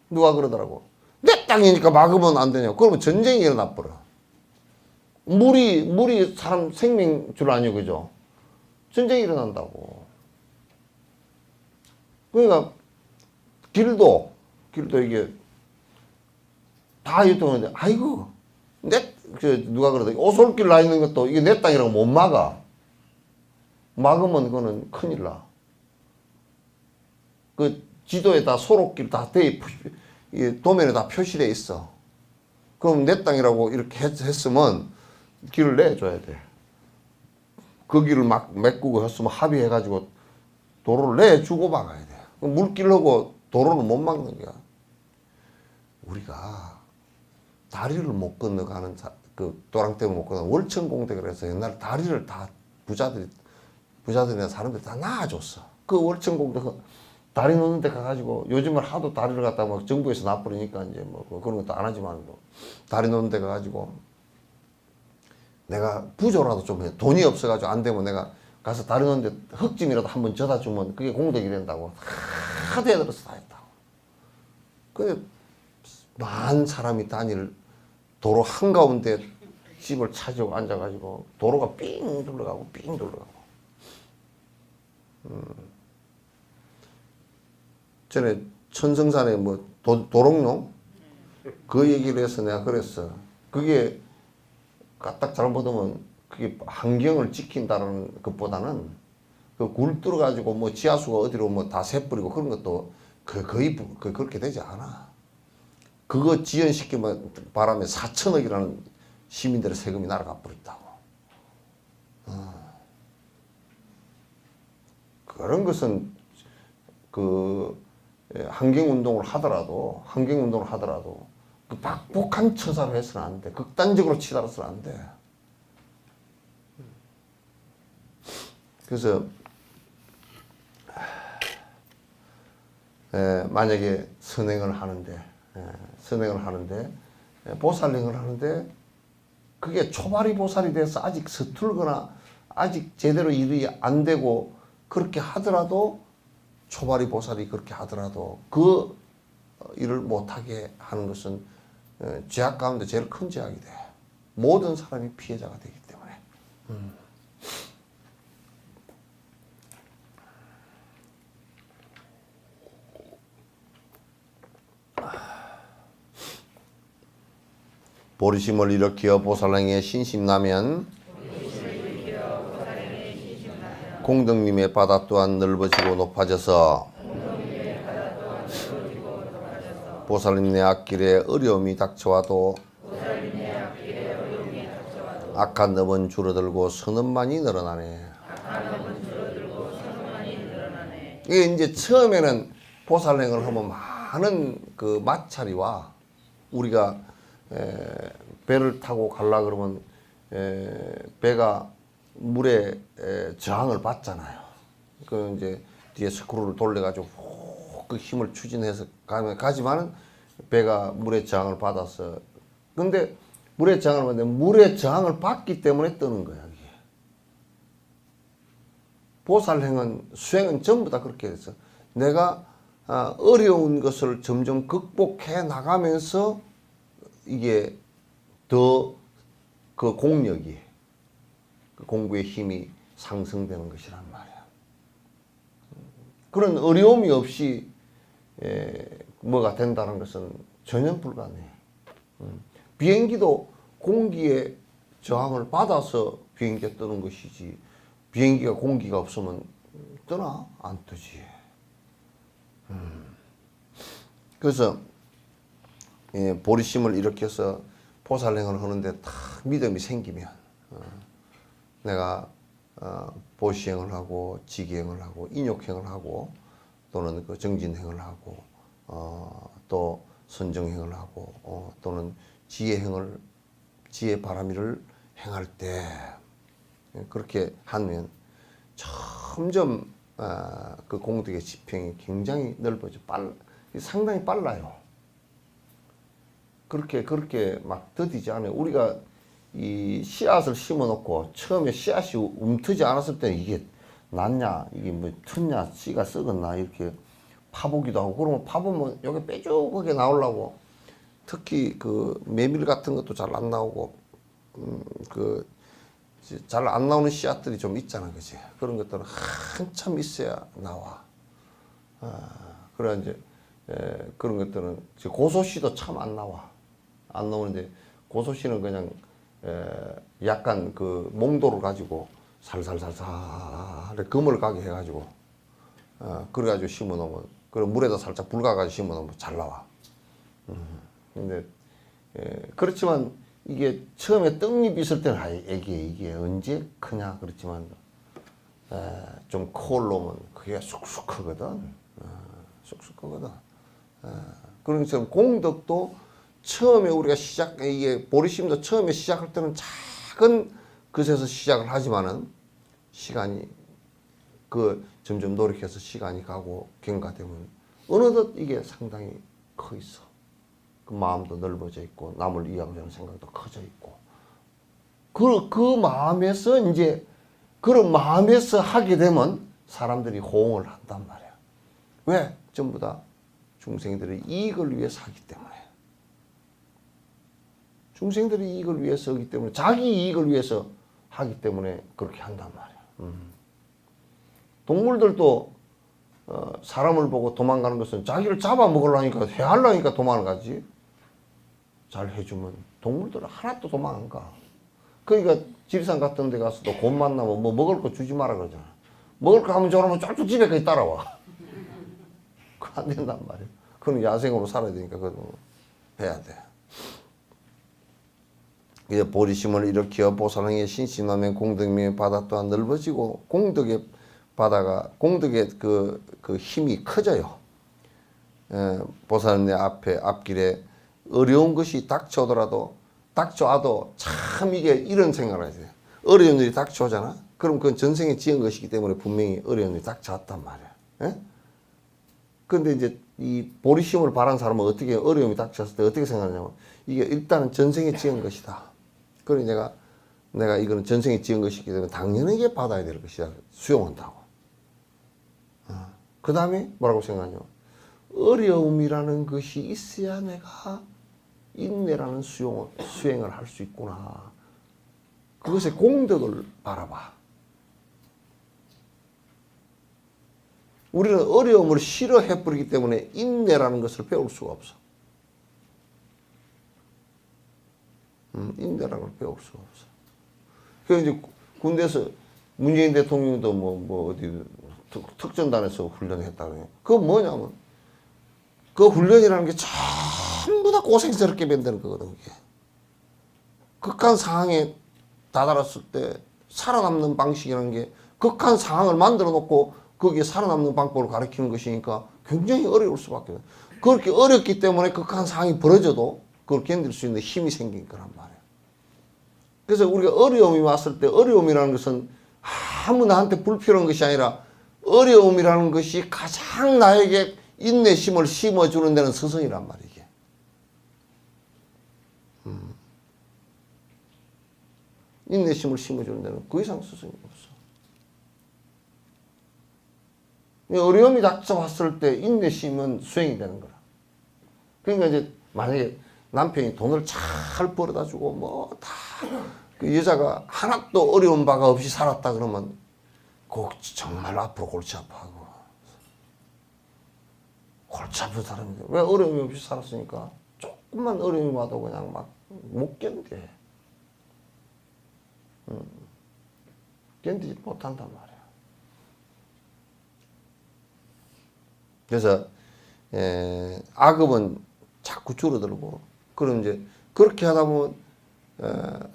누가 그러더라고. 내 땅이니까 막으면 안 되냐. 그러면 전쟁이 일어나 버려. 물이 사람 생명 줄 아니요, 그죠? 전쟁이 일어난다고. 그러니까 길도 이게 다 유통하는데, 아이고, 누가 그러다 오솔길 나 있는 것도 이게 내 땅이라고 못 막아. 막으면 그거는 큰일 나. 그 지도에다 소록길 다 도면에 다 표시돼 있어. 그럼 내 땅이라고 이렇게 했으면 길을 내줘야 돼. 그 길을 막 메꾸고 했으면 합의해가지고 도로를 내주고 막아야 돼. 물길하고 도로는 못 막는 거야. 우리가 다리를 못 건너가는 그 도랑 때문에 못 건너 월천공대 그래서 옛날 다리를 다 부자들이나 사람들이 다 놔줬어. 그 월천공대 다리 놓는 데 가가지고 요즘은 하도 다리를 갖다 막 정부에서 놔버리니까 이제 뭐 그런 것도 안 하지만 뭐 다리 놓는 데 가가지고 내가 부조라도 좀 해. 돈이 없어가지고 안 되면 내가 가서 다리 놓는데 흙짐이라도 한번 져다 주면 그게 공덕이 된다고 하도 애들어서 다 했다고. 근데 많은 사람이 다닐 도로 한가운데 집을 찾으고 앉아가지고 도로가 삥 둘러가고 삥 둘러가고. 전에 천성산에 뭐 도롱뇽 그 얘기를 해서 내가 그랬어. 그게 까딱 잘못하면 그게 환경을 지킨다는 것보다는 그 굴 뚫어가지고 뭐 지하수가 어디로 뭐 다 새뿌리고 그런 것도 거의 그렇게 되지 않아. 그거 지연시키면 바람에 4천억이라는 시민들의 세금이 날아가 버렸다고. 그런 것은 그 환경운동을 하더라도 그 박복한 처사를 해서는 안 돼. 극단적으로 치달아서는 안 돼. 그래서 만약에 선행을 하는데 보살행을 하는데 그게 초발이 보살이 돼서 아직 서툴거나 아직 제대로 일이 안 되고 그렇게 하더라도 초발이 보살이 그렇게 하더라도 그 일을 못하게 하는 것은 죄악 가운데 제일 큰 죄악이 돼. 모든 사람이 피해자가 되기 때문에. 보리심을 일으켜 보살행에 신심나면 공덕님의 바다 또한 넓어지고 높아져서 보살님의 앞길에 어려움이 닥쳐와도 악한 업은 줄어들고 선업만이 늘어나네. 이게 이제 처음에는 보살행을 하면 많은 그 마찰이와 우리가 배를 타고 가려 그러면 배가 물에 저항을 받잖아요. 그 이제 뒤에 스크루를 돌려가지고 그 힘을 추진해서 가지만은 배가 물에 저항을 받아서 근데 물에 저항을 받는데 물에 저항을 받기 때문에 뜨는 거야. 이게. 보살행은 수행은 전부 다 그렇게 해서 내가 어려운 것을 점점 극복해 나가면서 이게 더 그 공력이 그 공부의 힘이 상승되는 것이란 말이야. 그런 어려움이 없이 뭐가 된다는 것은 전혀 불가능해. 비행기도 공기의 저항을 받아서 비행기가 뜨는 것이지 비행기가 공기가 없으면 뜨나? 안 뜨지. 그래서 보리심을 일으켜서 보살행을 하는데 딱 믿음이 생기면 내가 보시행을 하고 지기행을 하고 인욕행을 하고 또는 그 정진행을 하고 또 선정행을 하고 또는 지혜행을 지혜 바라미를 행할 때 그렇게 하면 점점 그 공덕의 지평이 굉장히 넓어져 상당히 빨라요. 그렇게 막 더디지 않아요. 우리가 이 씨앗을 심어 놓고 처음에 씨앗이 움트지 않았을 때는 이게 낫냐, 이게 뭐 텄냐, 씨가 썩었나 이렇게 파보기도 하고 그러면 파보면 여기 뾰족하게 나오려고 특히 그 메밀 같은 것도 잘 안 나오고 그 잘 안 나오는 씨앗들이 좀 있잖아, 그지? 그런 것들은 한참 있어야 나와. 그래 이제 그런 것들은 고소씨도 참 안 나와. 안 나오는데 고소씨는 그냥 약간 그 몽도를 가지고 살살살살 그물을 가게 해가지고 그래가지고 심어놓으면 그리고 물에다 살짝 불가가지고 심어놓으면 잘 나와. 근데 그렇지만 이게 처음에 떡잎 있을 때는 이게 언제 크냐 그렇지만 좀 커 올라오면 그게 쑥쑥 크거든. 쑥쑥 크거든. 그런 것처럼 공덕도 처음에 우리가 이게 보리심도 처음에 시작할 때는 작은 것에서 시작을 하지만은 시간이 그 점점 노력해서 시간이 가고 경과되면 어느덧 이게 상당히 커 있어. 그 마음도 넓어져 있고 남을 이해하려는 생각도 커져 있고 그 마음에서 이제 그런 마음에서 하게 되면 사람들이 호응을 한단 말이야. 왜? 전부 다 중생들의 이익을 위해서 하기 때문에. 중생들이 이익을 위해서 하기 때문에 자기 이익을 위해서 하기 때문에 그렇게 한단 말이야. 동물들도 사람을 보고 도망가는 것은 자기를 잡아먹으려니까 해하려니까 도망을 가지. 잘 해주면 동물들은 하나도 도망 안 가. 그러니까 지리산 같은 데 가서도 곰 만나면 뭐 먹을 거 주지 마라 그러잖아. 먹을 거 하면 저러면 쫄쫄 집에까지 따라와. 그거 안 된단 말이야. 그건 야생으로 살아야 되니까 그건 해야 돼. 이제 보리심을 일으켜 보살행에 신심하면 공덕명의 바다 또한 넓어지고 공덕의 바다가 공덕의 그 힘이 커져요. 보살내 앞길에 어려운 것이 닥쳐오더라도 닥쳐와도 참 이게 이런 생각을 해야 돼. 어려운 일이 닥쳐오잖아. 그럼 그건 전생에 지은 것이기 때문에 분명히 어려운 일이 닥쳐왔단 말이야. 그런데 이제 이 보리심을 바란 사람은 어떻게 어려움이 닥쳤을 때 어떻게 생각하냐면 이게 일단은 전생에 지은 것이다. 그러니 내가 이거는 전생에 지은 것이기 때문에 당연하게 받아야 될 것이다. 수용한다고. 그 다음에 뭐라고 생각하냐면 어려움이라는 것이 있어야 내가 인내라는 수행을 할 수 있구나. 그것의 공덕을 바라봐. 우리는 어려움을 싫어해버리기 때문에 인내라는 것을 배울 수가 없어. 인내라는 걸 배울 수가 없어. 그래서 이제 군대에서 문재인 대통령도 뭐 어디 특전단에서 훈련했다 그래요. 그건 뭐냐면 그 훈련이라는 게 전부 다 고생스럽게 만드는 거거든. 그게. 극한 상황에 다다랐을 때 살아남는 방식이라는 게 극한 상황을 만들어 놓고 거기에 살아남는 방법을 가르치는 것이니까 굉장히 어려울 수밖에 없어요. 그렇게 어렵기 때문에 극한 상황이 벌어져도 그걸 견딜 수 있는 힘이 생긴 거란 말이에요. 그래서 우리가 어려움이 왔을 때 어려움이라는 것은 아무 나한테 불필요한 것이 아니라 어려움이라는 것이 가장 나에게 인내심을 심어주는 데는 서성이란 말이에요. 이게. 인내심을 심어주는 데는 그 이상 스승이 없어. 어려움이 닥쳐왔을 때 인내심은 수행이 되는 거라. 그러니까 이제 만약에 남편이 돈을 잘 벌어다 주고 뭐 다 그 여자가 하나도 어려운 바가 없이 살았다 그러면 꼭 정말 앞으로 골치 아파하고 골치 아픈 사람인데 왜 어려움이 없이 살았으니까 조금만 어려움이 와도 그냥 막 못 견뎌. 견디지 못한단 말이야. 그래서 악업은 자꾸 줄어들고 그럼 이제 그렇게 하다 보면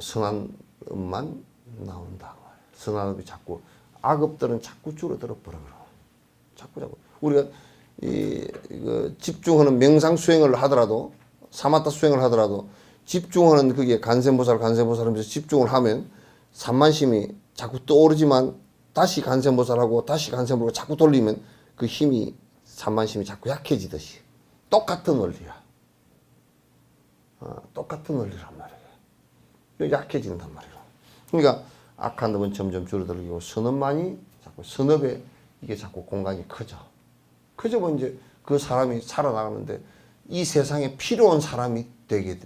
선한 업만 나온다. 선한 업이 자꾸 악업들은 자꾸 줄어들어 버려. 자꾸 우리가 이거 집중하는 명상 수행을 하더라도 사마타 수행을 하더라도 집중하는 그게 간센보살 하면서 집중을 하면 산만심이 자꾸 떠오르지만 다시 간센보살하고 다시 간센보살 자꾸 돌리면 그 힘이 산만심이 자꾸 약해지듯이 똑같은 원리야. 똑같은 원리란 말이야. 약해진단 말이야. 그러니까 악한 업은 점점 줄어들고 선업만이 자꾸 선업에 이게 자꾸 공간이 커져면 이제 그 사람이 살아나가는데 이 세상에 필요한 사람이 되게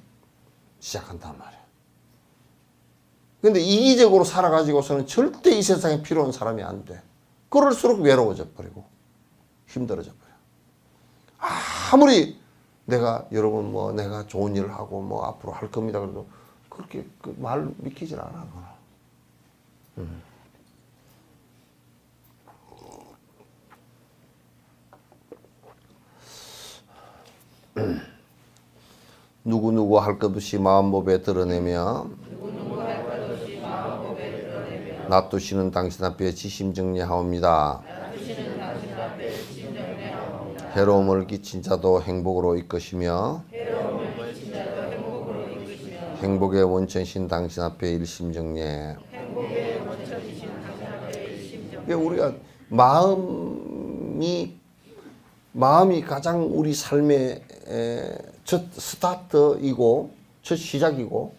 시작한단 말이야. 근데 이기적으로 살아가지고서는 절대 이 세상에 필요한 사람이 안 돼. 그럴수록 외로워져 버리고 힘들어져 버려. 아무리 내가 여러분 뭐 내가 좋은 일을 하고 뭐 앞으로 할 겁니다 그래도 그렇게 그 말 믿기질 않아. 누구누구 할 것 없이 마음법에 드러내며 놔두시는 당신 앞에 지심정리하옵니다. 해로움을 끼친 자도 행복으로 이끄시며 행복의 원천이신 당신 앞에 일심정리해. 우리가 마음이 가장 우리 삶의 첫 스타트이고 첫 시작이고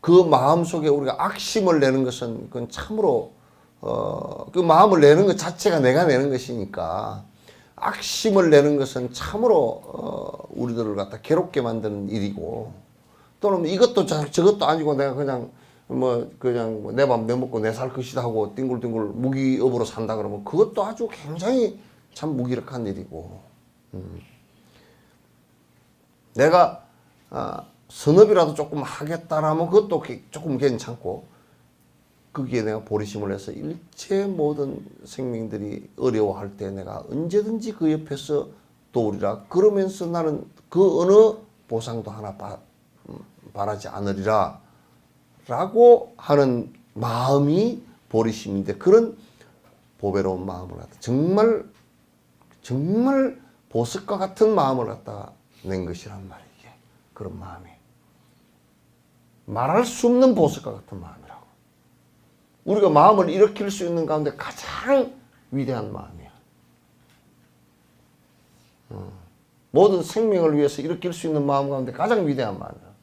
그 마음 속에 우리가 악심을 내는 것은 그건 참으로 그 마음을 내는 것 자체가 내가 내는 것이니까 악심을 내는 것은 참으로 우리들을 갖다 괴롭게 만드는 일이고 또는 이것도 저것도 아니고 내가 그냥 내 밥 내 먹고 내 살 것이다 하고 뒹굴뒹굴 무기업으로 산다 그러면 그것도 아주 굉장히 참 무기력한 일이고 내가 선업이라도 조금 하겠다라면 그것도 조금 괜찮고 거기에 내가 보리심을 해서 일체 모든 생명들이 어려워할 때 내가 언제든지 그 옆에서 도우리라 그러면서 나는 그 어느 보상도 하나 바라지 않으리라 라고 하는 마음이 보리심인데 그런 보배로운 마음을 갖다 정말 보석과 같은 마음을 갖다가 낸 것이란 말이에요. 그런 마음이 말할 수 없는 보석과 같은 마음이라고. 우리가 마음을 일으킬 수 있는 가운데 가장 위대한 마음이야. 모든 생명을 위해서 일으킬 수 있는 마음 가운데 가장 위대한 마음이야.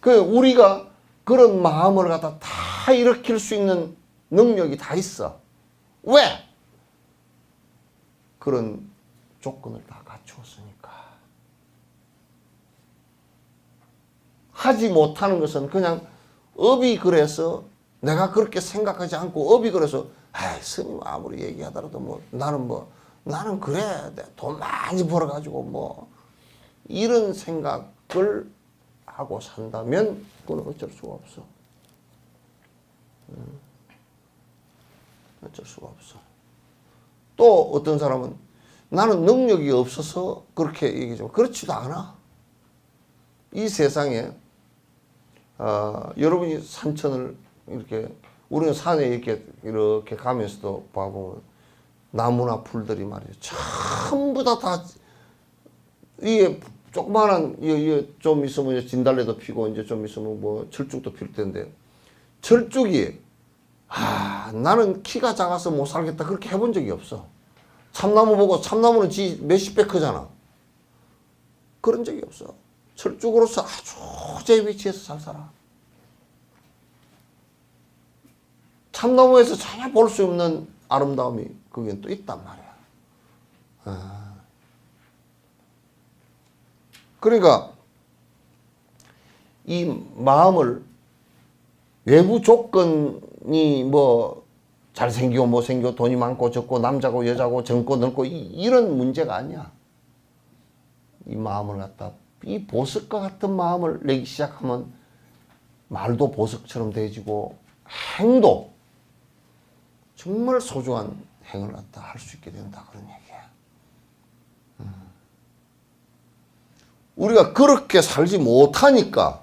우리가 그런 마음을 갖다 다 일으킬 수 있는 능력이 다 있어. 왜? 그런 조건을 다 갖추었으니까. 하지 못하는 것은 그냥 업이 그래서 내가 그렇게 생각하지 않고 업이 그래서 스님 아무리 얘기하더라도 나는 그래 돈 많이 벌어가지고 이런 생각을 하고 산다면 그건 어쩔 수가 없어. 어쩔 수가 없어. 또 어떤 사람은 나는 능력이 없어서 그렇게 얘기하지만 그렇지도 않아. 이 세상에 여러분이 산천을 이렇게 우리는 산에 이렇게 가면서도 봐보면 나무나 풀들이 말이죠. 전부 다 이게 조그마한 좀 있으면 진달래도 피고 이제 좀 있으면 철쭉도 필 텐데 철쭉이 나는 키가 작아서 못 살겠다 그렇게 해본 적이 없어. 참나무 보고 참나무는 몇십 배 크잖아. 그런 적이 없어. 철쭉으로서 아주 제 위치에서 잘 살아. 참나무에서 전혀 볼 수 없는 아름다움이 거기엔 또 있단 말이야. 그러니까 이 마음을 외부 조건이 잘생기고 못생기고 돈이 많고 적고 남자고 여자고 젊고 넓고 이런 문제가 아니야. 이 마음을 갖다 이 보석과 같은 마음을 내기 시작하면 말도 보석처럼 되어지고 행도 정말 소중한 행을 갖다 할 수 있게 된다 그런 얘기야. 우리가 그렇게 살지 못하니까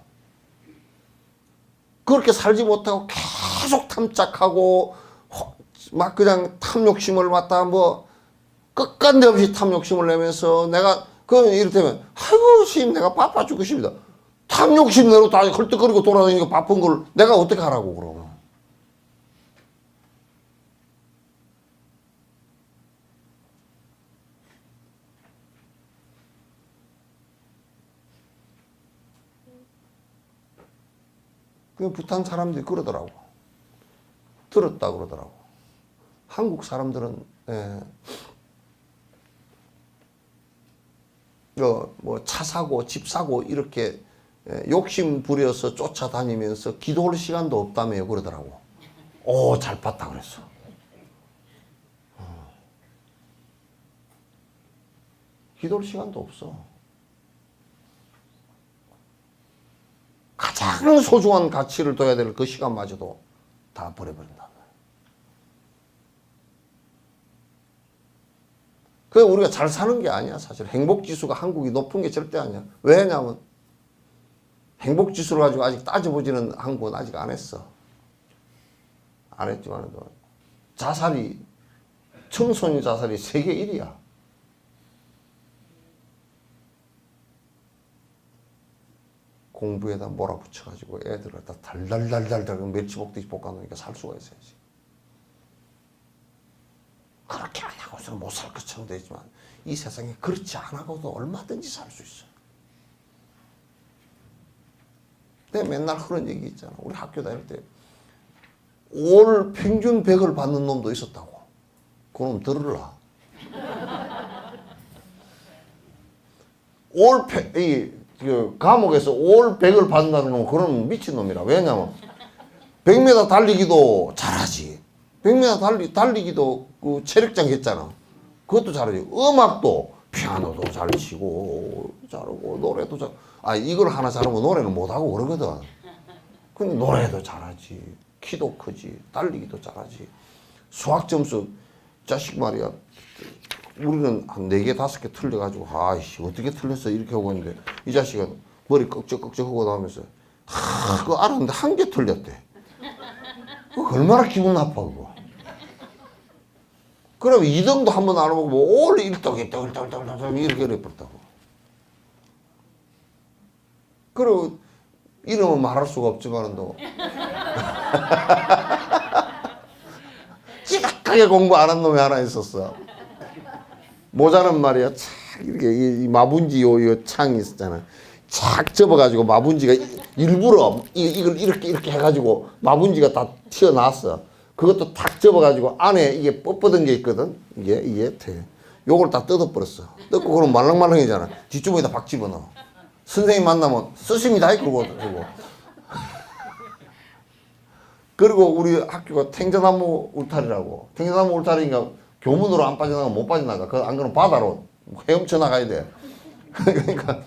그렇게 살지 못하고 계속 탐짝하고 막 그냥 탐욕심을 갖다 끝간데 없이 탐욕심을 내면서 내가 이를테면 아이고 스님 내가 바빠 죽겠습니다. 탐욕심 내로 다 헐떡거리고 돌아다니고 바쁜 걸 내가 어떻게 하라고 그러면. 부탄 사람들이 그러더라고. 들었다 그러더라고. 한국 사람들은 차 사고 집 사고 이렇게 욕심 부려서 쫓아다니면서 기도할 시간도 없다며 그러더라고. 잘 봤다 그랬어. 기도할 시간도 없어. 가장 소중한 가치를 둬야 될 그 시간마저도 다 버려버린다. 그게 우리가 잘 사는 게 아니야. 사실 행복지수가 한국이 높은 게 절대 아니야. 왜냐하면 행복지수를 가지고 아직 따져보지는 한국은 아직 안 했어. 안 했지만 청소년 자살이 세계 1위야. 공부에다 몰아붙여가지고 애들을 다 달달달달달 멸치볶듯이 볶아놓으니까 살 수가 있어야지. 저는 못 살 것처럼 되지만 이 세상에 그렇지 않아도 얼마든지 살 수 있어요. 내가 맨날 그런 얘기 있잖아. 우리 학교 다닐 때 올 평균 100을 받는 놈도 있었다고. 그럼 들으라. 그 감옥에서 올 100을 받는다는 건 그런 미친놈이라. 왜냐면 100m 달리기도 잘하지. 100m 달리기도 그 체력장 했잖아. 그것도 잘하지. 음악도 피아노도 잘 치고 잘하고 노래도 잘. 아 이걸 하나 잘하면 노래는 못하고 그러거든. 근데 노래도 잘하지. 키도 크지. 달리기도 잘하지. 수학 점수 자식 말이야. 우리는 한 4개 5개 틀려가지고 아이씨 어떻게 틀렸어 이렇게 하고 있는데 이 자식은 머리 꺽적꺽적 하고 나오면서 그거 알았는데 1개 틀렸대. 그거 얼마나 기분 나빠 그거. 그러면 2등도 한 번 알아보고 뭐 올 1등 이렇게 해버렸다고. 그리고 이름은 말할 수가 없지만도 지각하게 공부 안 한 놈이 하나 있었어. 모자는 말이야 착 이렇게 이 마분지 요 창이 있었잖아. 착 접어가지고 마분지가 일부러 이걸 이렇게 해가지고 마분지가 다 튀어나왔어. 그것도 탁 접어가지고 안에 이게 뻣뻣한 게 있거든. 이게 돼. 요걸 다 뜯어버렸어. 뜯고 그러면 말랑말랑해잖아. 뒷주머니에다 박 집어넣어. 선생님 만나면 쓰십니다. 그리고 우리 학교가 탱자나무 울타리라고. 탱자나무 울타리니까 교문으로 안 빠져나가면 못 빠져나가. 안 그러면 바다로 헤엄쳐 나가야 돼. 그러니까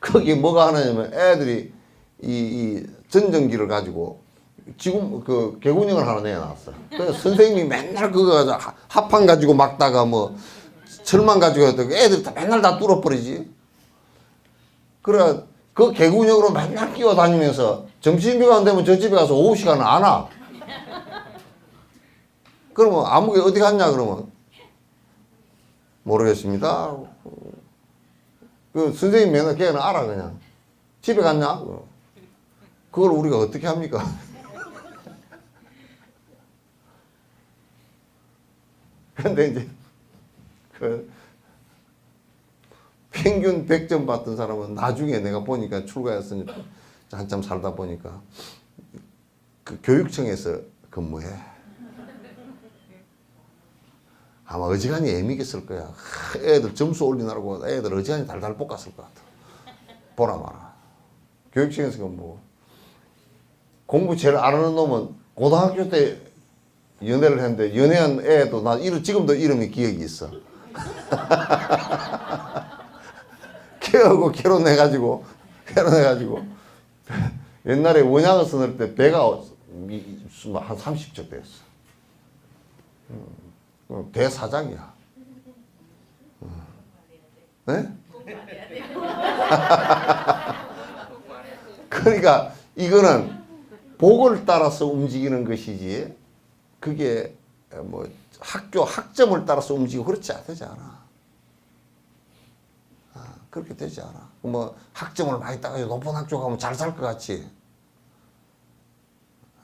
거기에 뭐가 하나냐면 애들이 이 전정기를 가지고 지금 그 개구녕을 하나 내놨어. 그래서 선생님이 맨날 그거 가지고 합판 가지고 막다가 뭐 철망 가지고 했더니 애들이 다 맨날 다 뚫어버리지. 그래 그 개구녕으로 맨날 끼어다니면서 점심시간 되면 저 집에 가서 오후 시간은 안 와. 그러면 아무개 어디 갔냐 그러면 모르겠습니다. 그 선생님 맨날 걔는 알아 그냥. 집에 갔냐? 그걸 우리가 어떻게 합니까? 근데 이제 그 평균 100점 받던 사람은 나중에 내가 보니까 출가했으니까 한참 살다 보니까 그 교육청에서 근무해. 아마 어지간히 애미겠을 거야. 애들 점수 올리느라고 애들 어지간히 달달 볶았을 것 같아. 보나 마나. 교육청에서 근무. 공부 제일 안 하는 놈은 고등학교 때 연애를 했는데 연애한 애도 나 지금도 이름이 기억이 있어. 걔하고 결혼해가지고 옛날에 원양어 써낼 때 배가 한 30쪽 됐어. 대사장이야. 네? 그러니까 이거는 복을 따라서 움직이는 것이지 그게 뭐 학교 학점을 따라서 움직이고 그렇지 되지 않아. 그렇게 되지 않아. 뭐 학점을 많이 따가지고 높은 학교 가면 잘 살 것 같지.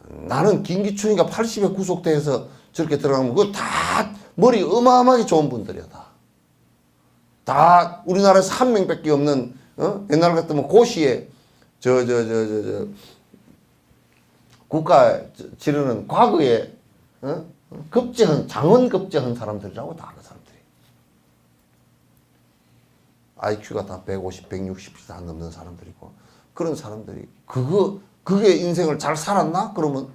나는 김기춘이가 80에 구속돼서 저렇게 들어가면 그거 다 머리 어마어마하게 좋은 분들이야 다 우리나라에서 한 명밖에 없는 옛날 같으면 고시에 국가 지르는 과거에 급제한 장원 급제한 사람들이라고 다 그 사람들이. IQ가 다 150, 160 다 넘는 사람들이고 그런 사람들이 그게 인생을 잘 살았나? 그러면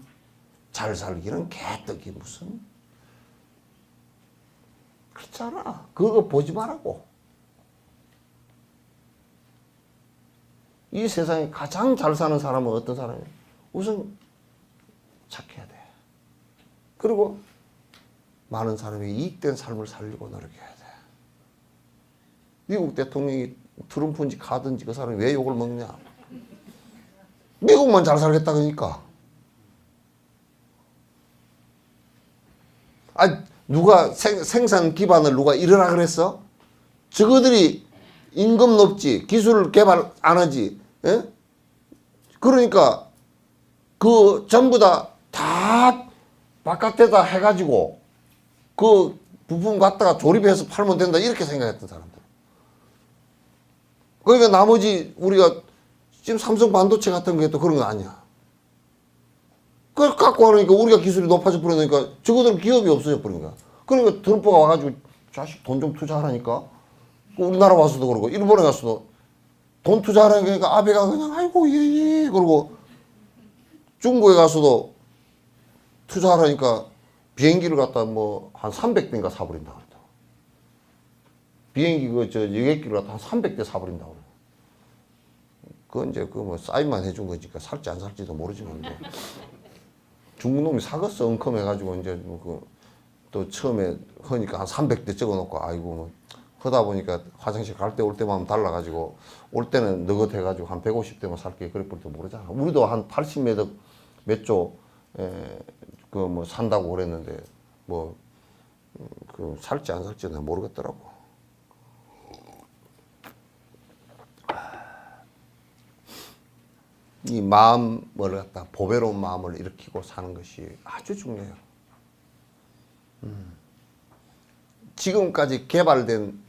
잘 살기는 개떡이 무슨 그렇잖아. 그거 보지 말라고. 이 세상에 가장 잘 사는 사람은 어떤 사람이에요? 우선 착해야 돼. 그리고 많은 사람이 이익된 삶을 살려고 노력해야 돼. 미국 대통령이 트럼프인지 가든지 그 사람이 왜 욕을 먹냐? 미국만 잘 살겠다 그러니까. 누가 생산 기반을 누가 이르라 그랬어? 저거들이 임금 높지, 기술 개발 안 하지. 에? 그러니까 그 전부 다 바깥에다 해가지고 그 부품 갖다가 조립해서 팔면 된다 이렇게 생각했던 사람들. 그러니까 나머지 우리가 지금 삼성 반도체 같은 게 또 그런 거 아니야. 그걸 갖고 하니까 우리가 기술이 높아져 버리니까 저거들은 기업이 없어져 버린 거야. 그러니까 트럼프가 와가지고 자식 돈 좀 투자하라니까. 우리나라 와서도 그러고 일본에 가서도 돈 투자하라니까 아베가 그냥 아이고 예예 그러고 중국에 가서도 투자하라니까 비행기를 갖다 뭐 한 300대인가 사버린다 그랬다. 비행기 그 저 여객기를 갖다 한 300대 사버린다 그래. 그건 이제 그 뭐 사인만 해준 거니까 살지 안 살지도 모르지만 뭐. 중국 놈이 사겠어 엉컴해가지고 이제 뭐 또 처음에 하니까 한 300대 적어놓고 아이고 뭐 하다 보니까 화장실 갈 때 올 때만 달라가지고 올 때는 너긋해가지고 한 150대만 살게 그럴 뻔도 모르잖아. 우리도 한 80몇 조 그 뭐 산다고 그랬는데 뭐 그 살지 안 살지 는 모르겠더라고. 이 마음을 갖다 보배로운 마음을 일으키고 사는 것이 아주 중요해요. 지금까지 개발된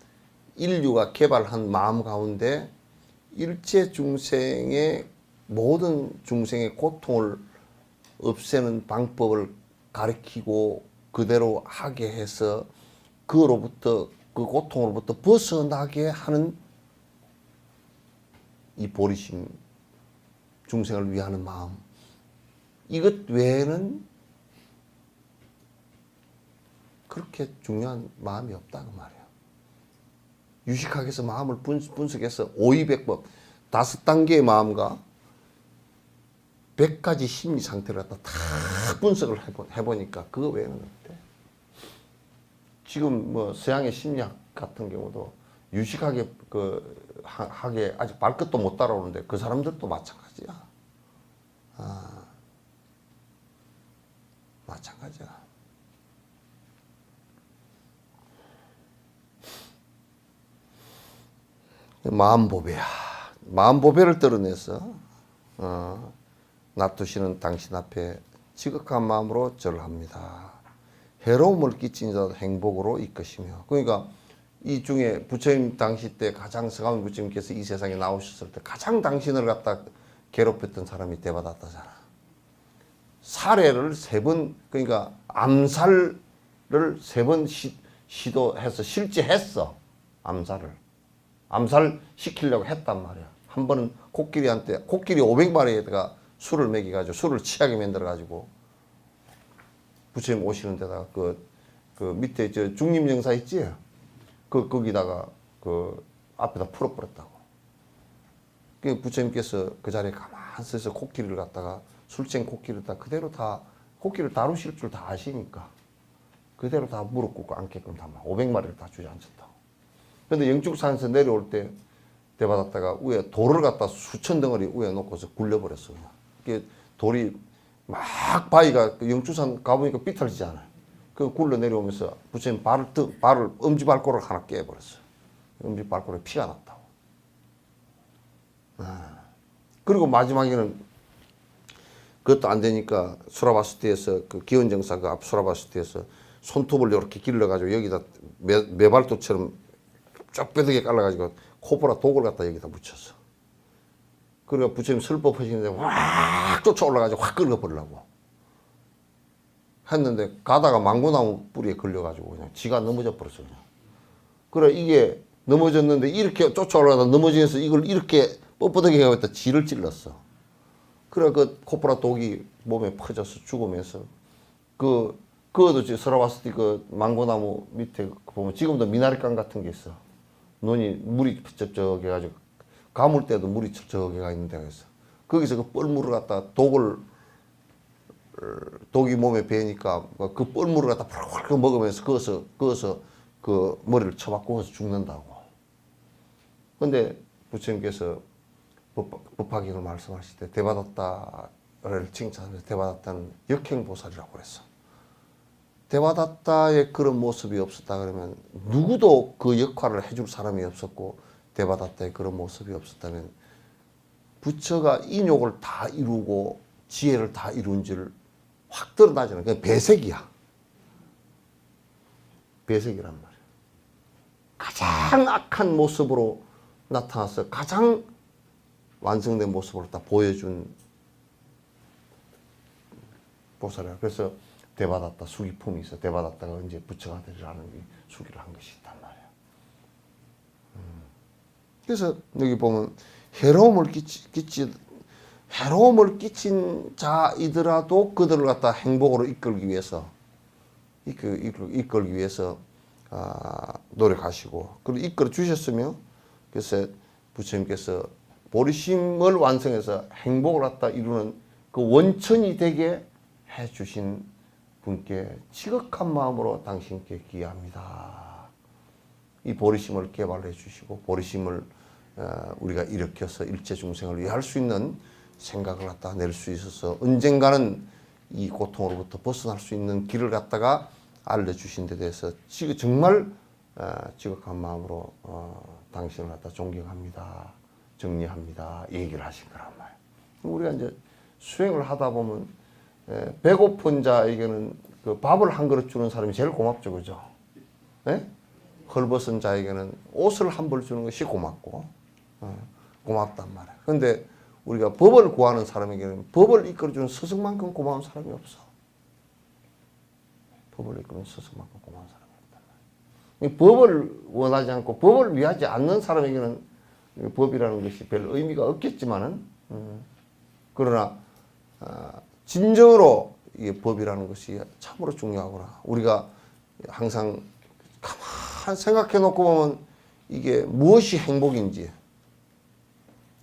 인류가 개발한 마음 가운데 일체 중생의 모든 중생의 고통을 없애는 방법을 가르치고 그대로 하게 해서 그로부터 그 고통으로부터 벗어나게 하는 이 보리심 중생을 위하는 마음 이것 외에는 그렇게 중요한 마음이 없다 그 말이야. 유식학에서 해서 마음을 분석해서 5,200법 5단계의 마음과 100가지 심리 상태를 갖다 다 분석을 해보니까 그거 외에는 없대. 지금 뭐 서양의 심리학 같은 경우도 유식하게 그 하게 아직 발끝도 못 따라오는데 그 사람들도 마찬가지야. 마찬가지야. 마음보배야. 마음보배를 떨어내서 놔두시는 당신 앞에 지극한 마음으로 절을 합니다. 해로움을 끼친 자도 행복으로 이끄시며. 그러니까 이 중에 부처님 당시 때 가장 서가모니 부처님께서 이 세상에 나오셨을 때 가장 당신을 갖다 괴롭혔던 사람이 대바다타잖아. 살해를 3번 그러니까 암살을 3번 시도해서 실제 했어. 암살 시키려고 했단 말이야. 한 번은 코끼리 500마리에다가 술을 먹여가지고 술을 취하게 만들어가지고 부처님 오시는 데다가 그 밑에 저 중림정사 있지? 거기다가 그 앞에다 풀어버렸다고. 그 부처님께서 그 자리에 가만히 서서 코끼리를 갖다가 술쟁 코끼리를 다 그대로 다 코끼리를 다루실 줄 다 아시니까 그대로 다 무릎 꿇고 앉게끔 다 500마리를 다 주저앉혔다고. 근데 영축산에서 내려올 때 대받았다가 위에 돌을 갖다 수천 덩어리 위에 놓고서 굴려버렸어. 그냥. 그게 돌이 막 바위가 영축산 가보니까 삐뚤지잖아요. 그 굴러 내려오면서 부처님 발을 엄지발가락을 하나 깨버렸어. 엄지발가락에 피가 났다고. 그리고 마지막에는 그것도 안 되니까 수라바스티에서 그 기원정사 그 앞 수라바스티에서 손톱을 이렇게 길러가지고 여기다 매발도처럼 쫙 뼈대게 깔라가지고 코보라 독을 갖다 여기다 묻혔어. 그러니까 부처님 설법하시는데 확 쫓아올라가지고 확 긁어버리려고 했는데 가다가 망고나무 뿌리에 걸려가지고 그냥 지가 넘어져 버렸어. 그냥. 그래 이게 넘어졌는데 이렇게 쫓아올라가다 넘어지면서 이걸 이렇게 뻣뻣하게 하고 있다 지를 찔렀어. 그래 그 코보라 독이 몸에 퍼져서 죽으면서 그것도 서라바스티 그 망고나무 밑에 보면 지금도 미나리깡 같은 게 있어. 눈이 물이 쩍쩍해가지고 가물 때도 물이 쩍쩍해가 있는 데가 있어. 거기서 그 뻘물을 갖다 독이 몸에 배니까 그 뻘물을 갖다 푸르르 먹으면서 그어서 그 머리를 쳐박고서 죽는다고. 근데 부처님께서 법화경을 말씀하실 때 대바다타를 칭찬해서 대바다타는 역행보살이라고 그랬어. 대바다타의 그런 모습이 없었다 그러면 누구도 그 역할을 해줄 사람이 없었고 대바다타의 그런 모습이 없었다면 부처가 인욕을 다 이루고 지혜를 다 이룬 줄 확 드러나잖아요. 그냥 배색이야. 배색이란 말이에요. 가장 악한 모습으로 나타나서 가장 완성된 모습으로 딱 보여준 보살이라. 그래서 대받았다 수기품이 있어. 대받았다가 이제 부처가 되리라는 수기를 한 것이 있단 말이에요. 그래서 여기 보면 해로움을 끼친 자이더라도 그들을 갖다 행복으로 이끌기 위해서 노력하시고 그리고 이끌어 주셨으며 그래서 부처님께서 보리심을 완성해서 행복을 갖다 이루는 그 원천이 되게 해 주신 분께 지극한 마음으로 당신께 기여합니다. 이 보리심을 개발해 주시고 보리심을 우리가 일으켜서 일체 중생을 위할 수 있는 생각을 갖다 낼 수 있어서 언젠가는 이 고통으로부터 벗어날 수 있는 길을 갖다가 알려주신 데 대해서 정말 지극한 마음으로 당신을 갖다 존경합니다. 정리합니다. 얘기를 하신 거란 말이에요. 우리가 이제 수행을 하다 보면 배고픈 자에게는 그 밥을 한 그릇 주는 사람이 제일 고맙죠. 그죠? 예? 헐벗은 자에게는 옷을 한 벌 주는 것이 고맙고 고맙단 말이에요. 그런데 우리가 법을 구하는 사람에게는 법을 이끌어주는 스승만큼 고마운 사람이 없어. 법을 이끌어주는 스승만큼 고마운 사람이 없단 말이에요. 법을 원하지 않고 법을 위하지 않는 사람에게는 법이라는 것이 별 의미가 없겠지만은 그러나 진정으로 이 법이라는 것이 참으로 중요하구나. 우리가 항상 가만 생각해 놓고 보면 이게 무엇이 행복인지,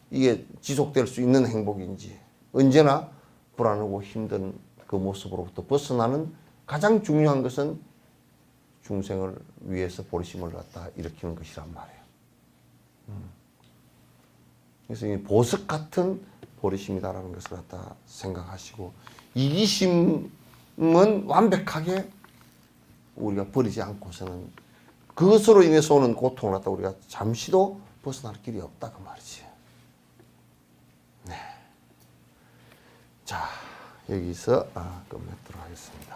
이게 지속될 수 있는 행복인지, 언제나 불안하고 힘든 그 모습으로부터 벗어나는 가장 중요한 것은 중생을 위해서 보리심을 갖다 일으키는 것이란 말이에요. 그래서 이 보석 같은 보리심이다라는 것을 갖다 생각하시고, 이기심은 완벽하게 우리가 버리지 않고서는 그것으로 인해서 오는 고통을 갖다 우리가 잠시도 벗어날 길이 없다 그 말이지. 네. 자, 여기서 끝맺도록 하겠습니다.